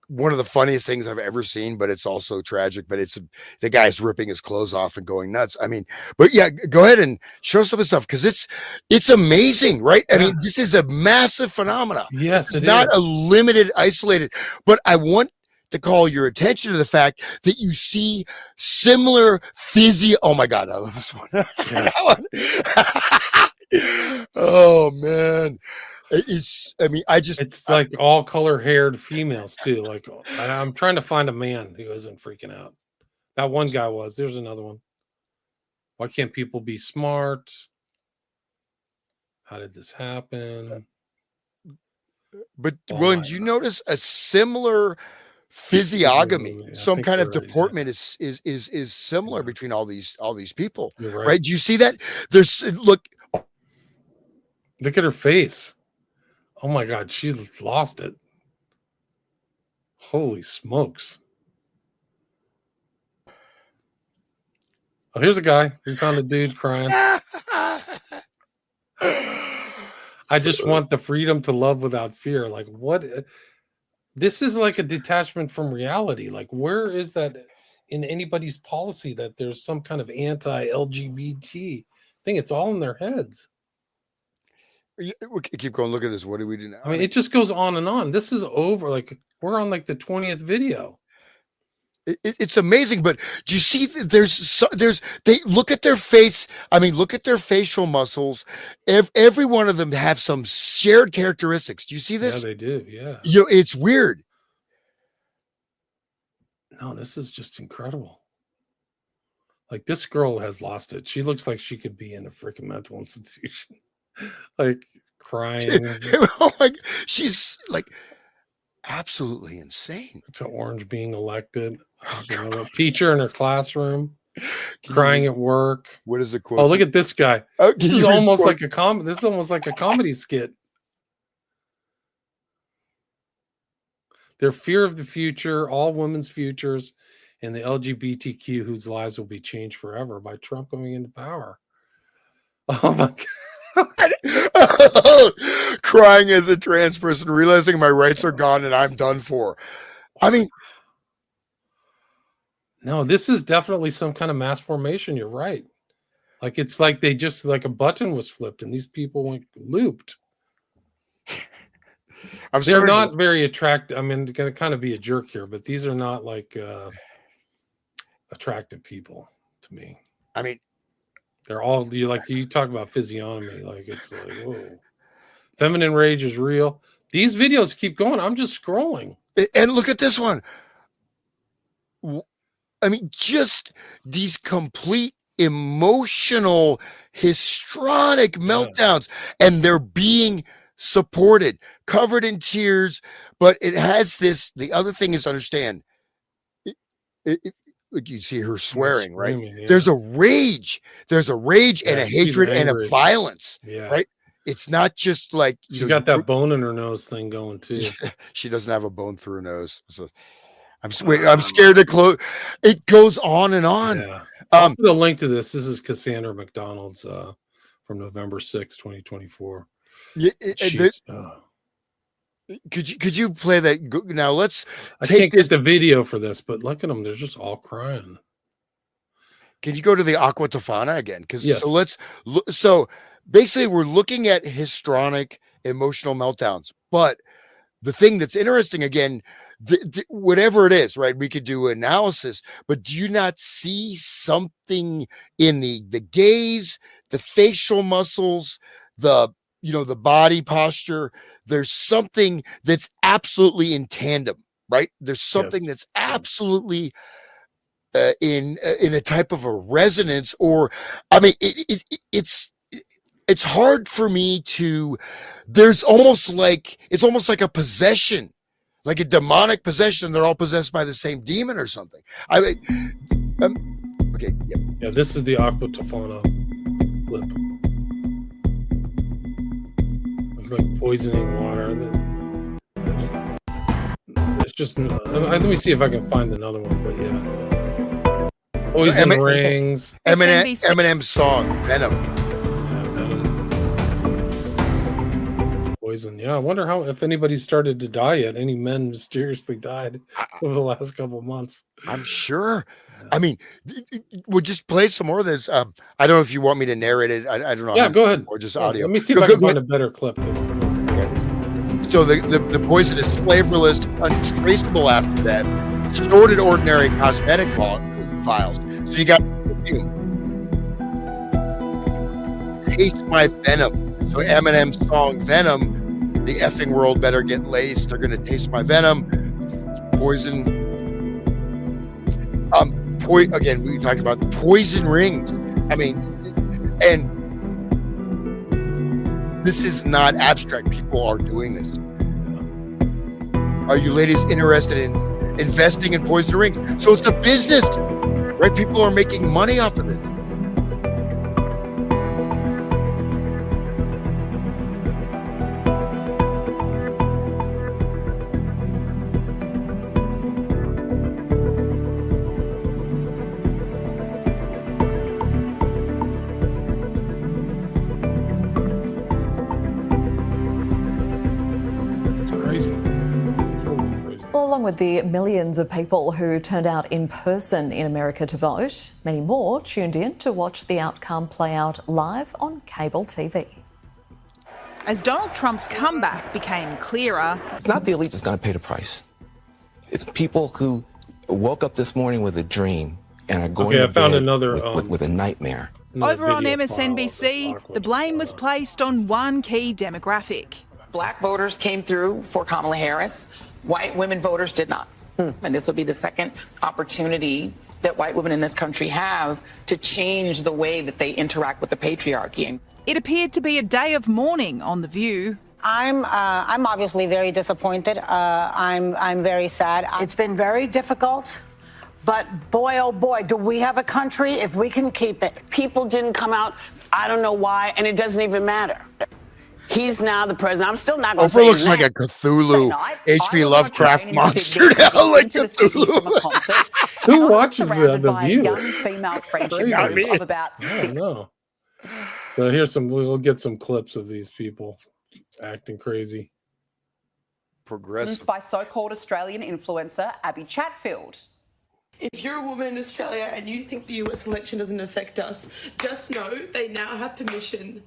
one of the funniest things I've ever seen, but it's also tragic. But it's the guy's ripping his clothes off and going nuts. I mean, but yeah, go ahead and show some of the stuff, because it's amazing, right? I mean, this is a massive phenomenon. Yes, it's not a limited, isolated. But I want to call your attention to the fact that you see similar physio. Oh my God, I love this one. That one. Oh man. It's like all color haired females too. Like, I'm trying to find a man who isn't freaking out. That one guy was. There's another one. Why can't people be smart? How did this happen? But William, did you notice a similar physiognomy? Some kind of deportment is similar between all these people, right? Do you see that? There's look at her face. Oh my God, she's lost it. Holy smokes. Oh, here's a guy. We found a dude crying. I just want the freedom to love without fear. Like, what? This is like a detachment from reality. Like, where is that in anybody's policy that there's some kind of anti-LGBT thing? It's all in their heads. Keep going. Look at this. What do we do now? I mean, it just goes on and on. This is over. Like, we're on like the 20th video. It's amazing. But do you see? They look at their face. I mean, look at their facial muscles. Every one of them have some shared characteristics. Do you see this? Yeah, they do. Yeah. It's weird. No, this is just incredible. Like, this girl has lost it. She looks like she could be in a freaking mental institution. Like, crying. Oh my, she's like absolutely insane. To Orange being elected. A teacher in her classroom crying at work. What is the quote? Oh, look at this guy. This is almost like a This is almost like a comedy skit. Their fear of the future, all women's futures, and the LGBTQ whose lives will be changed forever by Trump coming into power. Oh my God. Crying as a trans person, realizing my rights are gone and I'm done for. I mean, no, this is definitely some kind of mass formation. You're right. Like, it's like they just, like a button was flipped and these people went looped. They're not very attractive. I mean, going to kind of be a jerk here, but these are not like attractive people to me. I mean, they're all you talk about physiognomy, like it's like, whoa. Feminine rage is real. These videos keep going. I'm just scrolling. And look at this one. I mean, just these complete emotional, histrionic meltdowns, and they're being supported, covered in tears. But it has this. The other thing is, understand. Like you see her swearing, right? Yeah. There's a rage. There's a rage and a hatred and a violence, right? It's not just like she got that bone in her nose thing going too. She doesn't have a bone through her nose. So I'm scared to close. It goes on and on. Yeah. I'll put a link to this. This is Cassandra McDonald's from November 6, 2024. Yeah, could you play that now? I can't get the video for this, but look at them. They're just all crying. Can you go to the Aqua Tofana again? Because so basically we're looking at histrionic emotional meltdowns. But the thing that's interesting again, whatever it is, right? We could do analysis, but do you not see something in the gaze, the facial muscles, the body posture? There's something that's absolutely in tandem, right? There's something that's absolutely in a type of a resonance, or I mean, it's hard for me to. There's almost like a possession, like a demonic possession. They're all possessed by the same demon or something. I mean, okay, yeah. This is the Aqua Tofana clip. Like poisoning water. It's just. Let me see if I can find another one. But yeah, poison rings. Eminem's song Venom. Poison. Yeah, I wonder if anybody started to die yet. Any men mysteriously died over the last couple of months. I'm sure. I mean, we'll just play some more of this. I don't know if you want me to narrate it. I don't know. Yeah, go ahead. Or just audio. Let me see if I can find a better clip. So the poison is flavorless, untraceable after death, stored in ordinary cosmetic vials. So you got taste my venom. So Eminem's song Venom, the effing world better get laced. They're gonna taste my venom. Poison. Again, we talked about poison rings. I mean, and this is not abstract. People are doing this. Are you ladies interested in investing in poison rings? So it's a business, right? People are making money off of this. Along with the millions of people who turned out in person in America to vote, many more tuned in to watch the outcome play out live on cable TV. As Donald Trump's comeback became clearer, it's not the elite that's going to pay the price. It's people who woke up this morning with a dream and are going to bed with a nightmare. Over on MSNBC, the blame was placed on one key demographic. Black voters came through for Kamala Harris. White women voters did not. And this will be the second opportunity that white women in this country have to change the way that they interact with the patriarchy. It appeared to be a day of mourning on The View. I'm obviously very disappointed. I'm very sad. It's been very difficult, but boy, oh boy, do we have a country if we can keep it. People didn't come out. I don't know why, and it doesn't even matter. He's now the president. I'm still not going to say Oprah looks like a Cthulhu, H.P. Lovecraft monster now, like Cthulhu. Who watches the View? Young female friendship group of about six. No. So here's we'll get some clips of these people acting crazy. Progressive. By so-called Australian influencer Abby Chatfield. If you're a woman in Australia and you think the US election doesn't affect us, just know they now have permission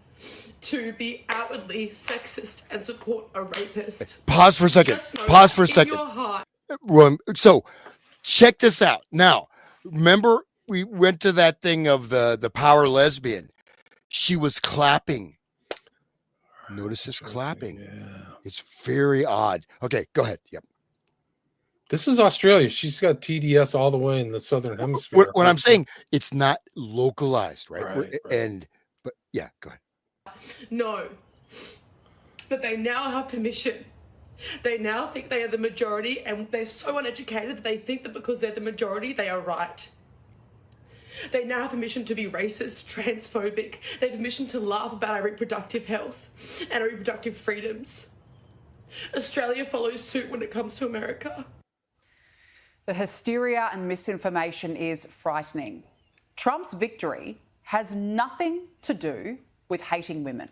to be outwardly sexist and support a rapist. Pause for a second. Pause for a second. So check this out. Now, remember we went to that thing of the power lesbian. She was clapping. Notice this clapping. Yeah. It's very odd. Okay, go ahead. Yep. This is Australia. She's got TDS all the way in the southern hemisphere. What I'm saying, it's not localized, right? Right. But yeah, go ahead. No. But they now have permission. They now think they are the majority, and they're so uneducated that they think that because they're the majority, they are right. They now have permission to be racist, transphobic. They have permission to laugh about our reproductive health and our reproductive freedoms. Australia follows suit when it comes to America. The hysteria and misinformation is frightening. Trump's victory has nothing to do with hating women.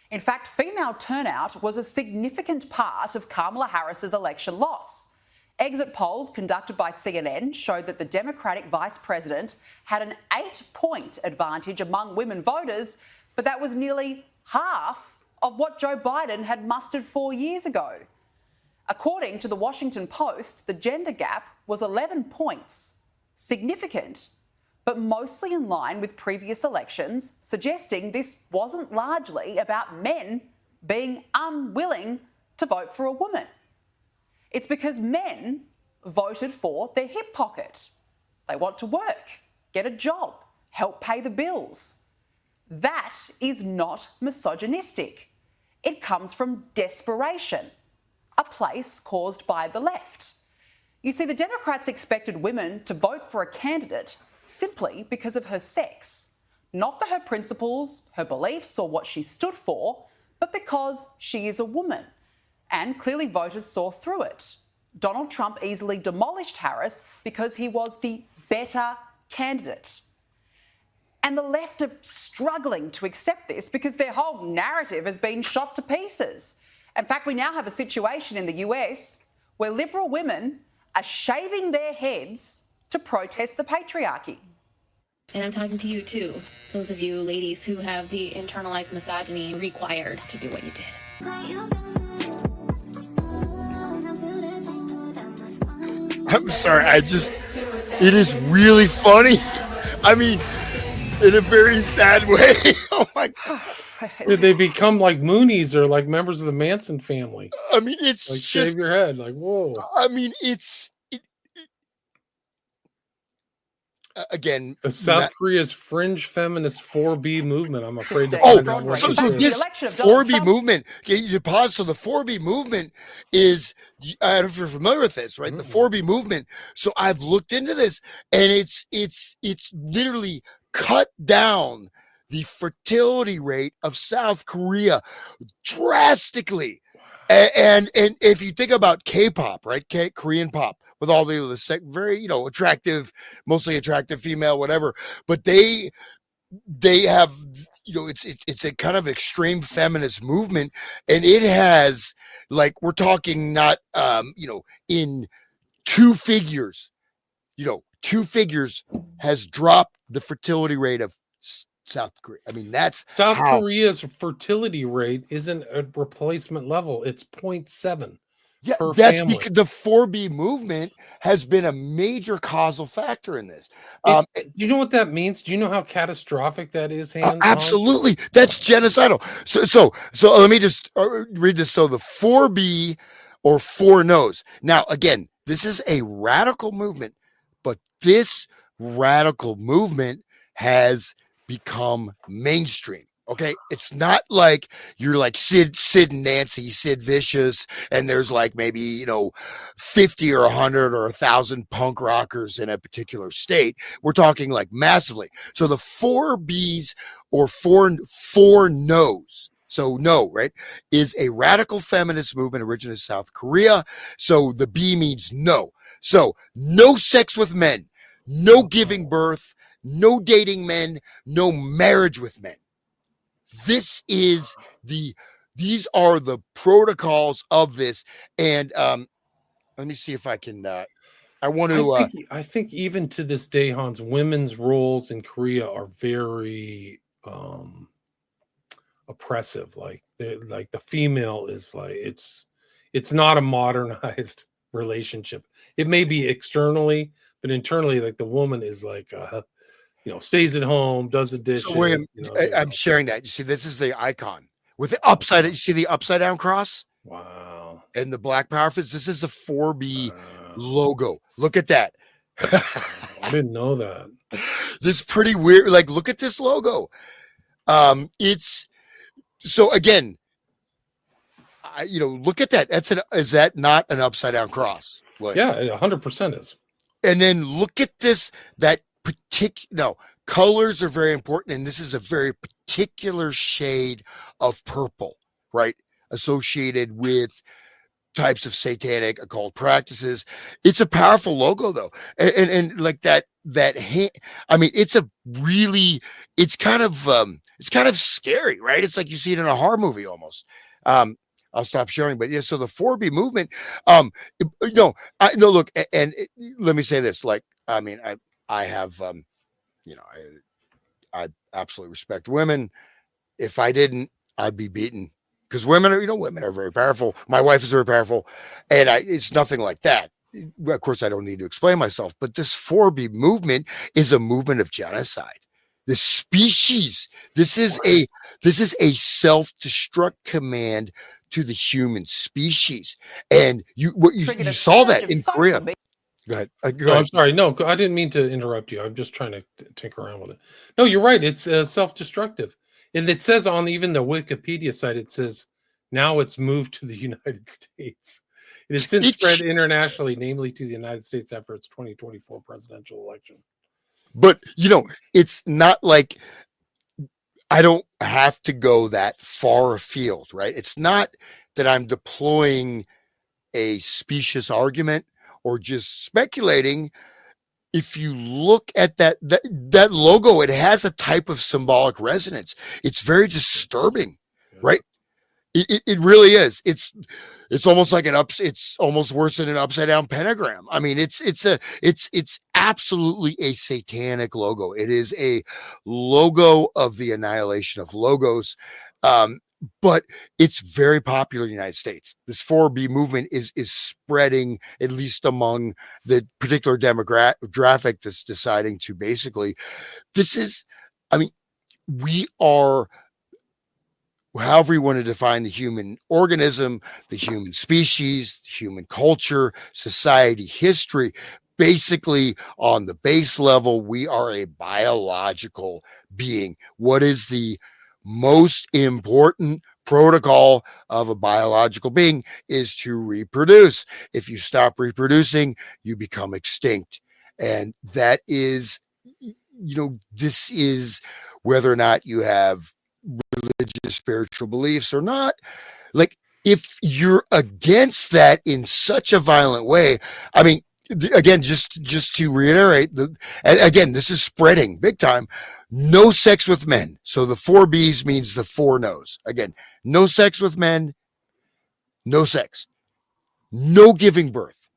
In fact, female turnout was a significant part of Kamala Harris's election loss. Exit polls conducted by CNN showed that the Democratic vice president had an 8-point advantage among women voters, but that was nearly half of what Joe Biden had mustered 4 years ago. According to the Washington Post, the gender gap was 11 points, significant, but mostly in line with previous elections, suggesting this wasn't largely about men being unwilling to vote for a woman. It's because men voted for their hip pocket. They want to work, get a job, help pay the bills. That is not misogynistic. It comes from desperation, a place caused by the left. You see, the Democrats expected women to vote for a candidate simply because of her sex, not for her principles, her beliefs, or what she stood for, but because she is a woman. And clearly voters saw through it. Donald Trump easily demolished Harris because he was the better candidate. And the left are struggling to accept this because their whole narrative has been shot to pieces. In fact, we now have a situation in the US where liberal women are shaving their heads to protest the patriarchy. And I'm talking to you too, those of you ladies who have the internalized misogyny required to do what you did. I'm sorry, it is really funny. I mean, in a very sad way. Oh my God. Did they become like Moonies or like members of the Manson family? I mean, it's like just, shave your head, like whoa. I mean, again, South Korea's fringe feminist 4B movement. I'm afraid to so this 4B movement. You pause. So the 4B movement is, I don't know if you're familiar with this, right? Mm-hmm. The 4B movement. So I've looked into this, and it's literally cut down the fertility rate of South Korea drastically. And if you think about K-pop, right? Korean pop, with all the very, attractive, mostly attractive female, whatever, but they have, it's a kind of extreme feminist movement, and it has, like, we're talking not, in two figures has dropped the fertility rate of South Korea. I mean, that's South Korea's fertility rate isn't a replacement level. It's 0.7. Yeah, that's because the 4B movement has been a major causal factor in this. You know what that means? Do you know how catastrophic that is? Absolutely, that's genocidal. So let me just read this. So the 4B or 4 no's. Now, again, this is a radical movement, but this radical movement has become mainstream. Okay, it's not like you're like Sid and Nancy, Sid Vicious, and there's like maybe 50 or 100 or 1,000 punk rockers in a particular state. We're talking like massively. So the 4 B's or 4 no's. So no, right, is a radical feminist movement originated in South Korea. So the B means no. So no sex with men, no giving birth, no dating men, no marriage with men. These are the protocols of this. And let me see if I can I want to. I think even to this day, Hans, women's roles in Korea are very oppressive. Like the female is like it's not a modernized relationship. It may be externally, but internally, like the woman is like stays at home, does the dishes. So William, I'm sharing that. You see, this is the icon with the upside. You see the upside down cross? Wow. And the black power fist. This is the 4B logo. Look at that. I didn't know that. This pretty weird. Like, look at this logo. It's so again. Look at that. Is that not an upside down cross? Yeah, it 100% is. And then look at this. That particular colors are very important, and this is a very particular shade of purple, right? Associated with types of satanic occult practices. It's a powerful logo, though, and like that. I mean, it's kind of scary, right? It's like you see it in a horror movie almost. I'll stop sharing, but yeah. So the 4B movement, look, and let me say this. Like, I mean, I have, I absolutely respect women. If I didn't, I'd be beaten. Because women are very powerful. My wife is very powerful, and it's nothing like that. Of course, I don't need to explain myself, but this 4B movement is a movement of genocide. The species. This is a self-destruct command to the human species, and you saw that in Korea. Go ahead. I'm sorry. No, I didn't mean to interrupt you. I'm just trying to tinker around with it. No, you're right. It's self-destructive. And it says on even the Wikipedia site, it says now it's moved to the United States. It has since spread internationally, namely to the United States after its 2024 presidential election. But, it's not like I don't have to go that far afield, right? It's not that I'm deploying a specious argument or just speculating. If you look at that logo, it has a type of symbolic resonance. It's very disturbing, right? It really is. It's almost like it's almost worse than an upside down pentagram. I mean, it's absolutely a satanic logo. It is a logo of the annihilation of logos. But it's very popular in the United States. This 4B movement is spreading, at least among the particular demographic that's deciding to basically, we are, however you want to define the human organism, the human species, human culture, society, history, basically on the base level, we are a biological being. What is the most important protocol of a biological being is to reproduce. If you stop reproducing, you become extinct. And that is, this is whether or not you have religious, spiritual beliefs or not. Like, if you're against that in such a violent way, I mean, again, just to reiterate, again, this is spreading big time. No sex with men. So the 4Bs means the 4 no's. Again, no sex with men, no sex, no giving birth,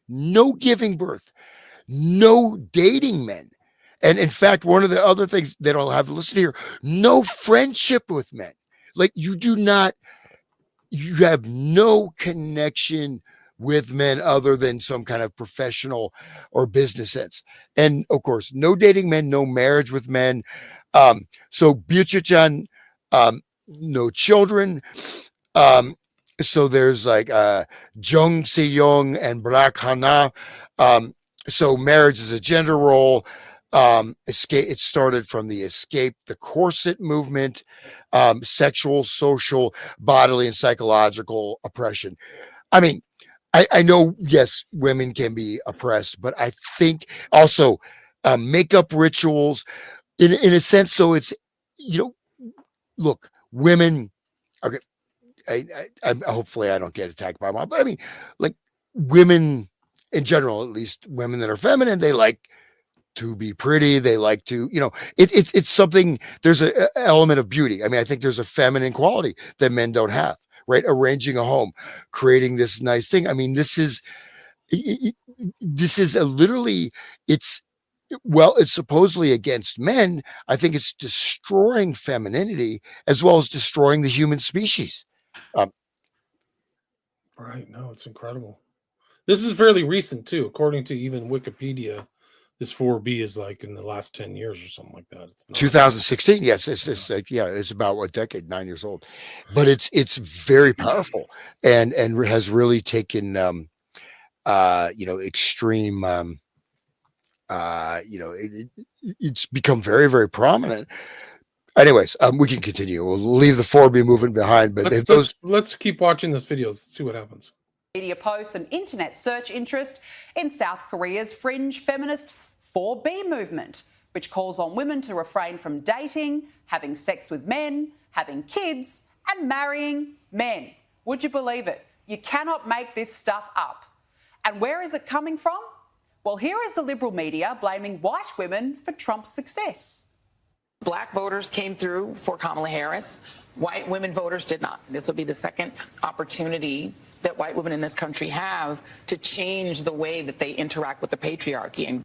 no dating men. And in fact, one of the other things that I'll have listed here, no friendship with men. Like, you have no connection with men other than some kind of professional or business sense. And of course, no dating men, no marriage with men. So Byuchichan, no children. So there's like Jung Se-young and Black Hana. So marriage is a gender role. It started from the escape the corset movement, sexual, social, bodily, and psychological oppression. I mean, I know, yes, women can be oppressed, but I think also makeup rituals in a sense. So it's, look, women, okay, I hopefully I don't get attacked by mom, but I mean, like, women in general, at least women that are feminine, they like to be pretty. They like to, it's something, there's an element of beauty. I mean, I think there's a feminine quality that men don't have, right? Arranging a home, creating this nice thing. I mean, this is this is literally, it's supposedly against men. I think it's destroying femininity as well as destroying the human species. Right. No, it's incredible. This is fairly recent too. According to even Wikipedia, this 4B is like in the last 10 years or something like that. It's 2016. Yes. It's like, it's about what decade, 9 years old, but it's very powerful and has really taken, extreme, it's become very, very prominent. Anyways, we can continue. We'll leave the 4B movement behind, but let's keep watching this video. Let's see what happens. Media posts and internet search interest in South Korea's fringe feminist 4B movement, which calls on women to refrain from dating, having sex with men, having kids, and marrying men. Would you believe it? You cannot make this stuff up. And where is it coming from? Well, here is the liberal media blaming white women for Trump's success. Black voters came through for Kamala Harris. White women voters did not. This will be the second opportunity that white women in this country have to change the way that they interact with the patriarchy. And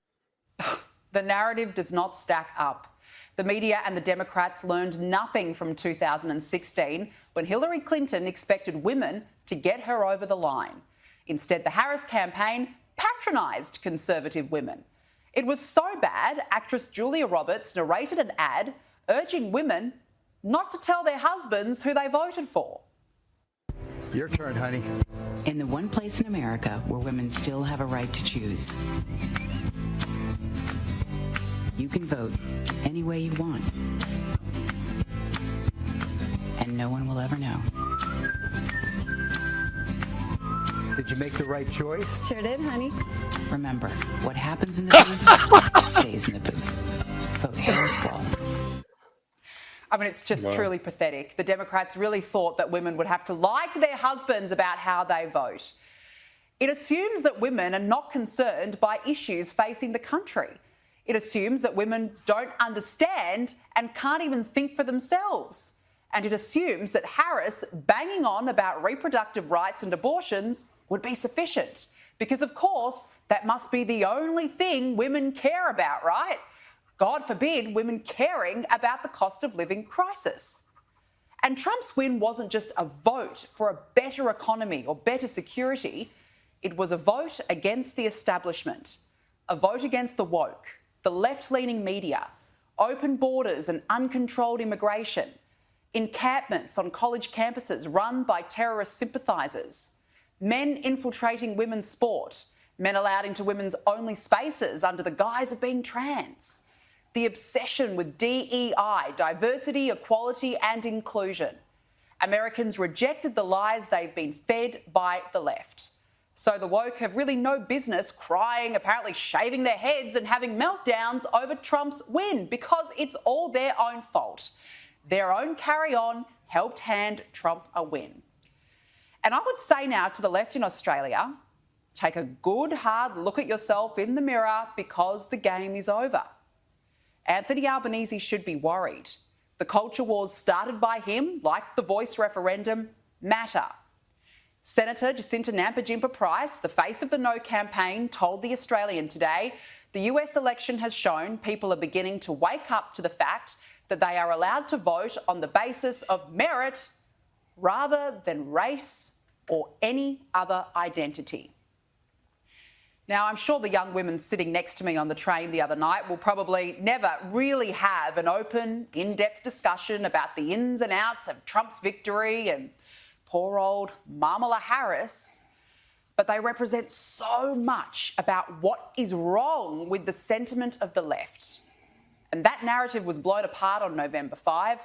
the narrative does not stack up. The media and the Democrats learned nothing from 2016 when Hillary Clinton expected women to get her over the line. Instead, the Harris campaign patronised conservative women. It was so bad, actress Julia Roberts narrated an ad urging women not to tell their husbands who they voted for. Your turn, honey. In the one place in America where women still have a right to choose, you can vote any way you want, and no one will ever know. Did you make the right choice? Sure did, honey. Remember, what happens in the booth stays in the booth. Vote Harris Walls. I mean, it's just truly pathetic. The Democrats really thought that women would have to lie to their husbands about how they vote. It assumes that women are not concerned by issues facing the country. It assumes that women don't understand and can't even think for themselves. And it assumes that Harris banging on about reproductive rights and abortions would be sufficient. Because, of course, that must be the only thing women care about, right? God forbid women caring about the cost of living crisis. And Trump's win wasn't just a vote for a better economy or better security. It was a vote against the establishment, a vote against the woke, the left-leaning media, open borders and uncontrolled immigration, encampments on college campuses run by terrorist sympathisers, men infiltrating women's sport, men allowed into women's only spaces under the guise of being trans, the obsession with DEI, diversity, equality and inclusion. Americans rejected the lies they've been fed by the left. So the woke have really no business crying, apparently shaving their heads and having meltdowns over Trump's win because it's all their own fault. Their own carry-on helped hand Trump a win. And I would say now to the left in Australia, take a good hard look at yourself in the mirror because the game is over. Anthony Albanese should be worried. The culture wars started by him, like the Voice referendum, matter. Senator Jacinta Nampijinpa-Price, the face of the No campaign, told The Australian today the US election has shown people are beginning to wake up to the fact that they are allowed to vote on the basis of merit rather than race or any other identity. Now, I'm sure the young women sitting next to me on the train the other night will probably never really have an open, in-depth discussion about the ins and outs of Trump's victory and poor old Kamala Harris, but they represent so much about what is wrong with the sentiment of the left. And that narrative was blown apart on November 5.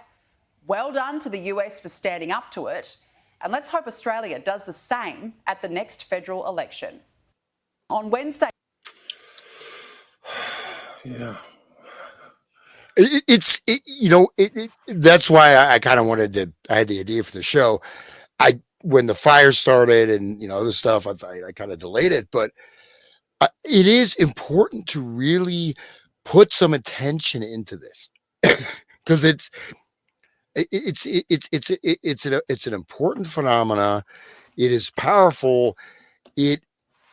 Well done to the US for standing up to it. And let's hope Australia does the same at the next federal election. On Wednesday. Yeah. That's why I kind of I had the idea for the show. When the fire started and, other stuff, I kind of delayed it, but it is important to really put some attention into this because it's an important phenomena. It is powerful. It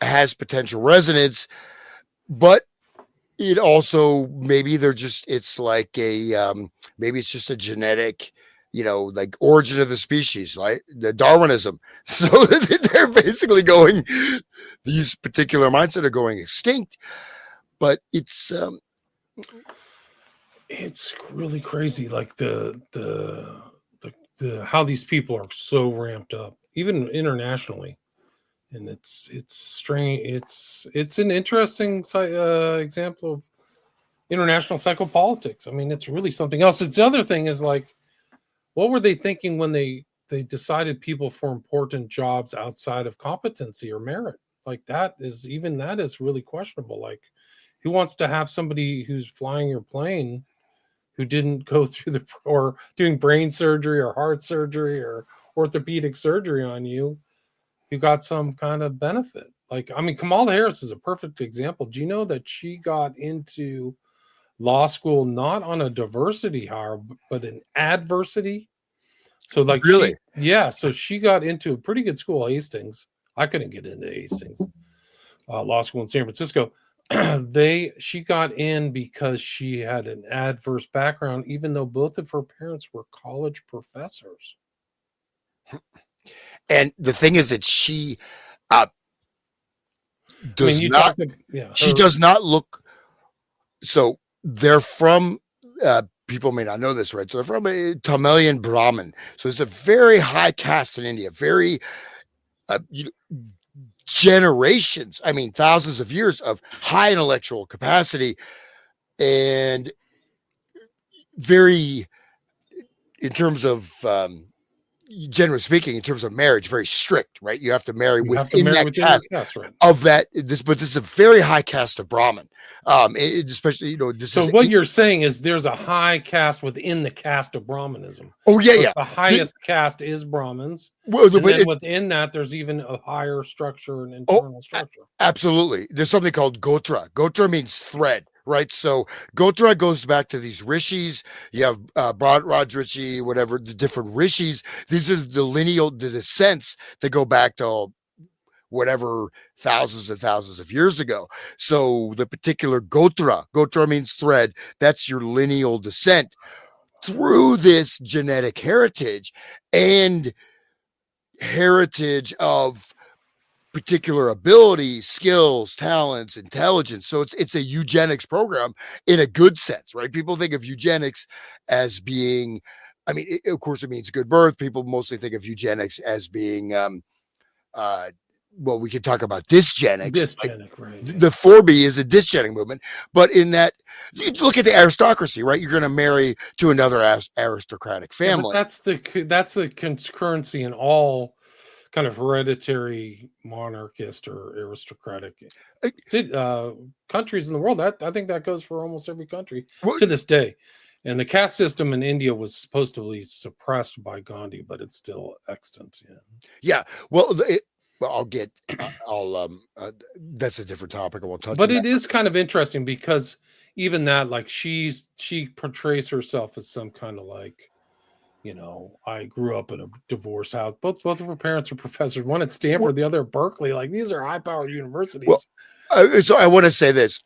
has potential resonance, but it also maybe it's like a maybe it's just a genetic, like origin of the species, right? The Darwinism. So they're basically going, these particular mindset are going extinct, but it's really crazy, like the how these people are so ramped up, even internationally. And it's strange. It's an interesting example of international psychopolitics. I mean, it's really something else. It's the other thing is like, what were they thinking when they decided people for important jobs outside of competency or merit? Like that is really questionable. Like, who wants to have somebody who's flying your plane who didn't go through or doing brain surgery or heart surgery or orthopedic surgery on you, who got some kind of benefit? Like, I mean, Kamala Harris is a perfect example. Do you know that she got into law school not on a diversity hire, but an adversity? So like, really? So she got into a pretty good school, Hastings. I couldn't get into Hastings law school in San Francisco. She got in because she had an adverse background, even though both of her parents were college professors. And the thing is that she does not look. So they're from, people may not know this, right? So they're from a Tamilian Brahmin. So it's a very high caste in India, very generations, I mean, thousands of years of high intellectual capacity, and very, in terms of, generally speaking, in terms of marriage, very strict, right? You have to marry within that caste, right? But this is a very high caste of Brahmin. Especially, what you're saying is there's a high caste within the caste of Brahmanism. Oh yeah, yeah. The highest caste is Brahmins. Well, and then within that, there's even a higher structure and internal structure. Absolutely. There's something called Gotra. Gotra means thread. Right. So Gotra goes back to these rishis. You have Bharat Rishi, whatever, the different rishis. These are the descents that go back to whatever thousands and thousands of years ago. So the particular Gotra means thread. That's your lineal descent through this genetic heritage and heritage of particular abilities, skills, talents, intelligence. So it's a eugenics program in a good sense, right? People think of eugenics as being, I mean, of course it means good birth. People mostly think of eugenics as being, well, we can talk about dysgenics. Dysgenic, right. The 4B is a dysgenic movement, but in that, you look at the aristocracy, right? You're going to marry to another aristocratic family. Yeah, that's the concurrency in all kind of hereditary monarchist or aristocratic countries in the world. I think that goes for almost every country to this day. And the caste system in India was supposed to be suppressed by Gandhi, but it's still extant. Yeah. Well, that's a different topic. I won't touch. But it is kind of interesting because even that, like, she portrays herself as some kind of like, I grew up in a divorce house. Both of her parents are professors. One at Stanford, the other at Berkeley. Like, these are high-powered universities. Well, so I want to say this,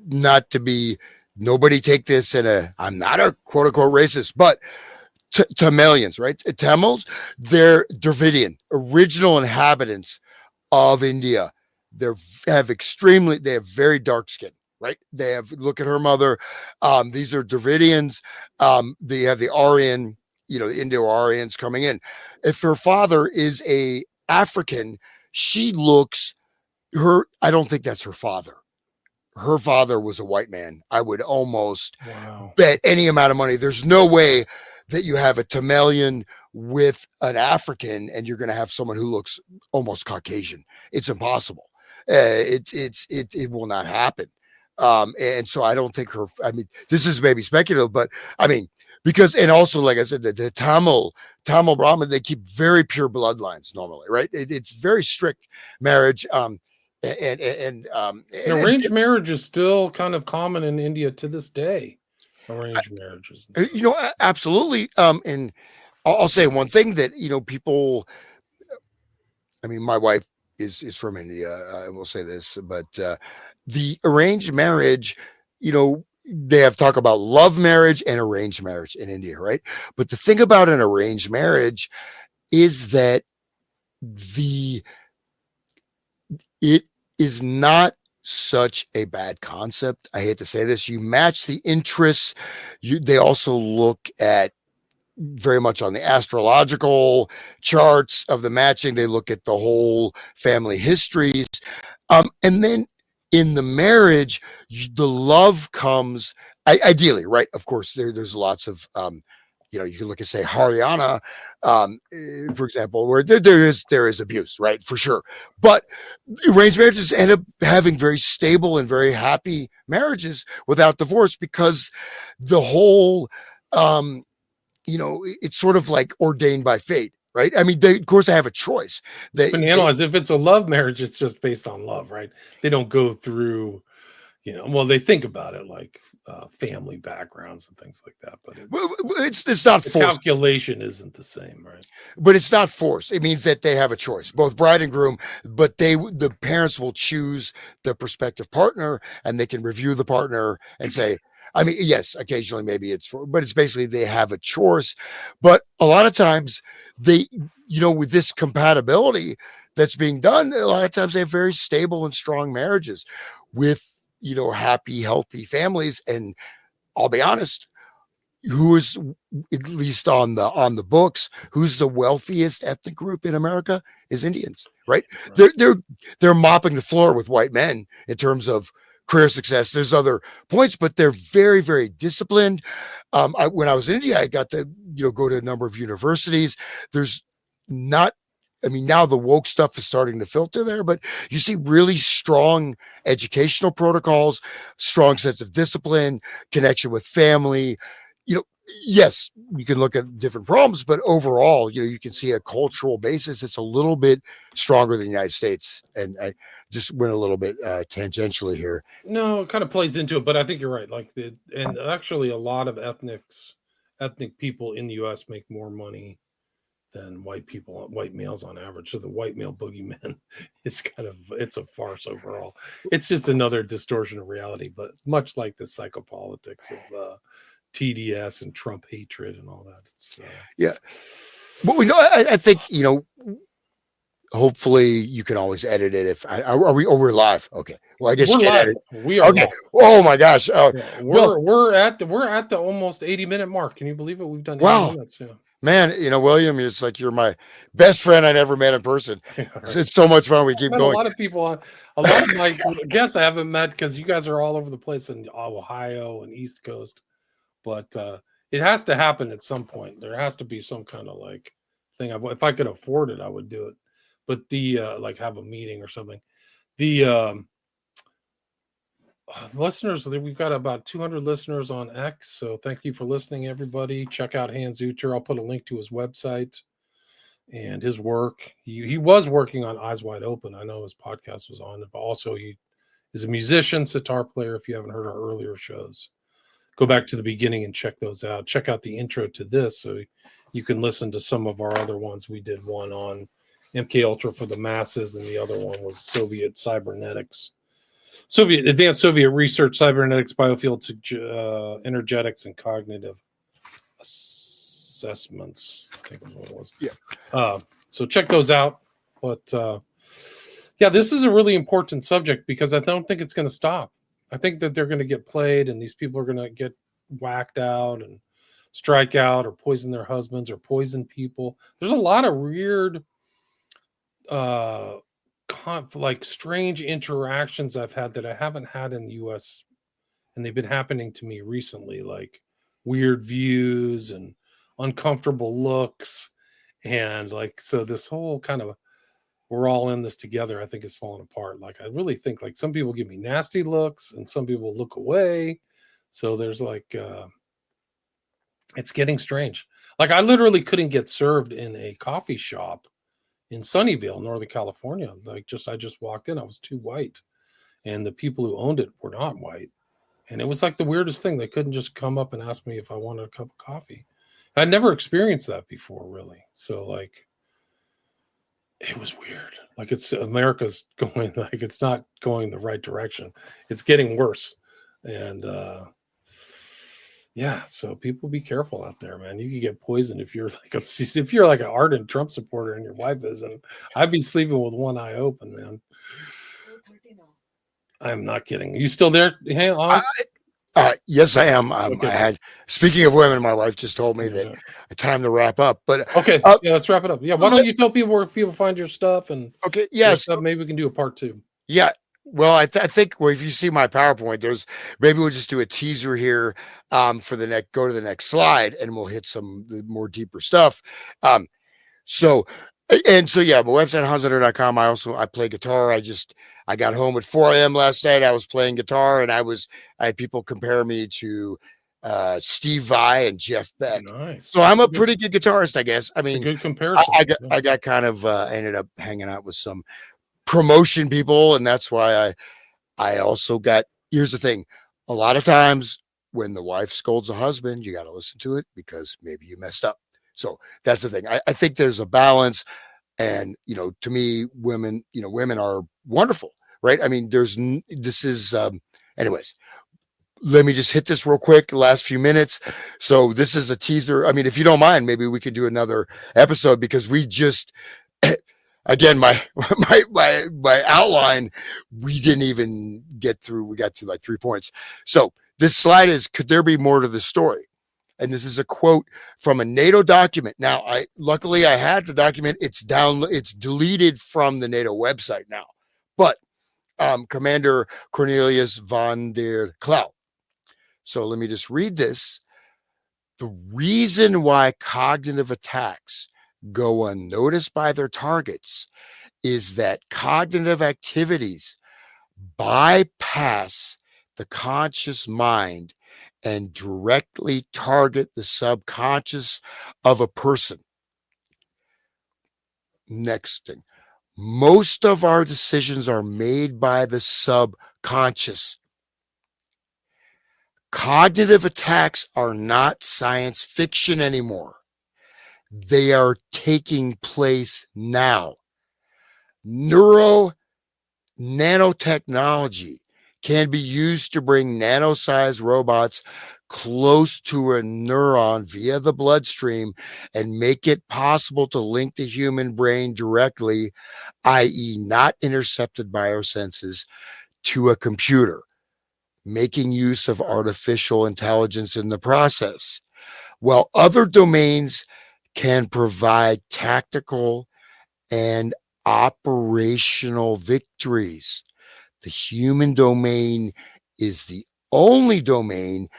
not to be, nobody take this I'm not a quote-unquote racist, but Tamilians, right? Tamils, they're Dravidian, original inhabitants of India. They have very dark skin. Right. Look at her mother. These are Dravidians. They have the Aryan, the Indo-Aryans coming in. If her father is a African, I don't think that's her father. Her father was a white man. I would almost bet any amount of money. There's no way that you have a Tamilian with an African and you're going to have someone who looks almost Caucasian. It's impossible. It will not happen. And so I don't think this is maybe speculative, but I mean, because, and also, like I said, the Tamil Brahmin, they keep very pure bloodlines normally, right? It's very strict marriage. And arranged marriage is still kind of common in India to this day. Arranged marriages. Absolutely. And I'll say one thing that, people, I mean, my wife is from India. I will say this, but the arranged marriage, they have talk about love marriage and arranged marriage in India, right? But the thing about an arranged marriage is that it is not such a bad concept. I hate to say this. You match the interests. They also look at very much on the astrological charts of the matching. They look at the whole family histories. And then in the marriage, the love comes ideally, right? Of course, there's lots of, you can look at, say, Haryana, for example, where there is abuse, right? For sure. But arranged marriages end up having very stable and very happy marriages without divorce, because the whole, it's sort of like ordained by fate, right? I mean, of course, they have a choice. If it's a love marriage, it's just based on love, right? They don't go through, they think about it like family backgrounds and things like that, but it's not forced. Calculation isn't the same, right? But it's not forced. It means that they have a choice, both bride and groom, but the parents will choose the prospective partner, and they can review the partner and say, I mean, yes, occasionally maybe but it's basically they have a choice. But a lot of times they, with this compatibility that's being done, a lot of times they have very stable and strong marriages with, happy, healthy families. And I'll be honest, who is, at least on the books, who's the wealthiest ethnic group in America is Indians, right? They're mopping the floor with white men in terms of career success. There's other points, but they're very, very disciplined. When I was in India, I got to, go to a number of universities. There's not, now the woke stuff is starting to filter there, but you see really strong educational protocols, strong sense of discipline, connection with family. Yes, you can look at different problems, but overall, you can see a cultural basis. It's a little bit stronger than the United States. And I just went a little bit tangentially here. No, it kind of plays into it, but I think you're right. And actually a lot of ethnic people in the U.S. make more money than white males on average. So the white male boogeyman is it's a farce overall. It's just another distortion of reality, but much like the psychopolitics of TDS and Trump hatred and all that. Yeah. But I think, hopefully you can always edit it. We're live. Okay. Well, I guess you can edit. We are. Okay. Live. Oh my gosh. We're at the almost 80-minute mark. Can you believe it? We've done 80 minutes. Yeah. Man, William, it's like you're my best friend I never met in person. Right. It's so much fun. We keep going. A lot of people, a lot of my guests I haven't met because you guys are all over the place in Ohio and East Coast. But it has to happen at some point. There has to be some kind of thing. If I could afford it, I would do it. But have a meeting or something. The listeners, we've got about 200 listeners on X. So thank you for listening, everybody. Check out Hans Uter. I'll put a link to his website and his work. He was working on Eyes Wide Open. I know his podcast was on it, but also he is a musician, sitar player. If you haven't heard our earlier shows, go back to the beginning and check those out. Check out the intro to this so you can listen to some of our other ones. We did one on MK Ultra for the masses, and the other one was Soviet cybernetics. Advanced Soviet research, cybernetics, biofields, energetics, and cognitive assessments. I think is what it was. Yeah. So check those out. But this is a really important subject because I don't think it's going to stop. I think that they're going to get played, and these people are going to get whacked out and strike out or poison their husbands or poison people. There's a lot of weird, strange interactions I've had that I haven't had in the U.S. And they've been happening to me recently, like weird views and uncomfortable looks. And so this whole kind of, we're all in this together, I think is falling apart. I really think some people give me nasty looks and some people look away. So there's it's getting strange. I literally couldn't get served in a coffee shop in Sunnyvale, Northern California. I just walked in, I was too white. And the people who owned it were not white. And it was the weirdest thing. They couldn't just come up and ask me if I wanted a cup of coffee. I'd never experienced that before, really. So It was weird. Like America's going, like it's not going the right direction. It's getting worse. And yeah, so people be careful out there, man. You can get poisoned if you're like an ardent Trump supporter and your wife isn't. I'd be sleeping with one eye open, man. I'm not kidding. Are you still there? Hey, yes, I am. Okay. Speaking of women, my wife just told me that time to wrap up. But okay, yeah, let's wrap it up. Yeah, why don't you tell people where people find your stuff and okay, yes, stuff? Maybe we can do a part 2. Yeah. Well, I think if you see my PowerPoint, maybe we'll just do a teaser here for the next. Go to the next slide, and we'll hit some more deeper stuff. So yeah, my website hanshunter.com. I play guitar. I got home at 4 a.m. last night. I was playing guitar, and I had people compare me to Steve Vai and Jeff Beck. Nice. So I'm a pretty good guitarist, I guess. I mean, good comparison. I got kind of ended up hanging out with some promotion people, and that's why I also got. Here's the thing: a lot of times when the wife scolds the husband, you got to listen to it because maybe you messed up. So that's the thing. I think there's a balance, and to me, women are wonderful, right? I mean, anyways. Let me just hit this real quick. Last few minutes. So this is a teaser. I mean, if you don't mind, maybe we could do another episode because we just. Again, my outline, we didn't even get through. We got to like 3 points. So this slide is, could there be more to the story? And this is a quote from a NATO document. Now, luckily I had the document. It's deleted from the NATO website now. But Commander Cornelius von der Clau. So let me just read this. The reason why cognitive attacks go unnoticed by their targets is that cognitive activities bypass the conscious mind and directly target the subconscious of a person. Next thing, most of our decisions are made by the subconscious. Cognitive attacks are not science fiction anymore. They are taking place now. Nanotechnology can be used to bring nano-sized robots close to a neuron via the bloodstream and make it possible to link the human brain directly, i.e. not intercepted by our senses, to a computer, making use of artificial intelligence in the process. While other domains can provide tactical and operational victories, the human domain is the only domain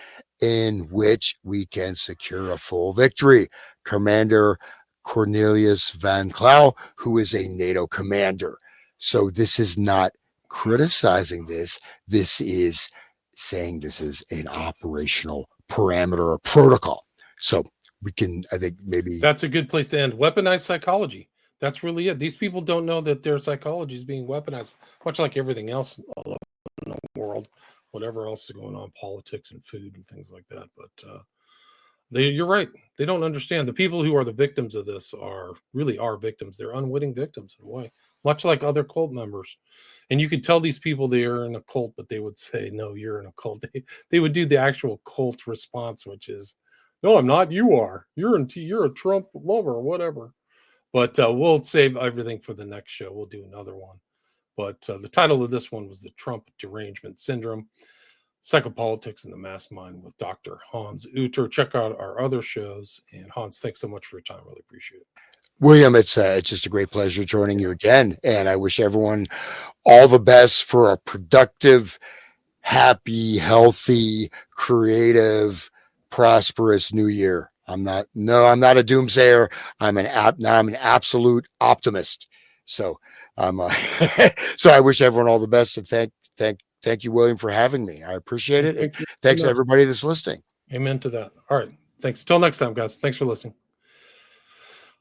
in which we can secure a full victory. Commander Cornelius van Clau, who is a NATO commander. So this is not criticizing this. This is saying this is an operational parameter or protocol. So we can, I think maybe that's a good place to end. Weaponized psychology. That's really it. These people don't know that their psychology is being weaponized, much like everything else in the world, whatever else is going on, politics and food and things like that. But you're right. They don't understand. The people who are the victims of this are victims. They're unwitting victims in a way, much like other cult members. And you could tell these people they are in a cult, but they would say, no, you're in a cult. They would do the actual cult response, which is, no, I'm not. You are. You're a Trump lover or whatever. But we'll save everything for the next show. We'll do another one. But the title of this one was The Trump Derangement Syndrome, Psychopolitics and the Mass Mind with Dr. Hans Uter. Check out our other shows. And Hans, thanks so much for your time. Really appreciate it. William, it's just a great pleasure joining you again. And I wish everyone all the best for a productive, happy, healthy, creative, prosperous new year. I'm not a doomsayer. I'm an absolute optimist. So so I wish everyone all the best, and thank you, William, for having me. I appreciate it. Thanks to everybody that's listening. Amen to that. All right. Thanks. Till next time, guys. Thanks for listening.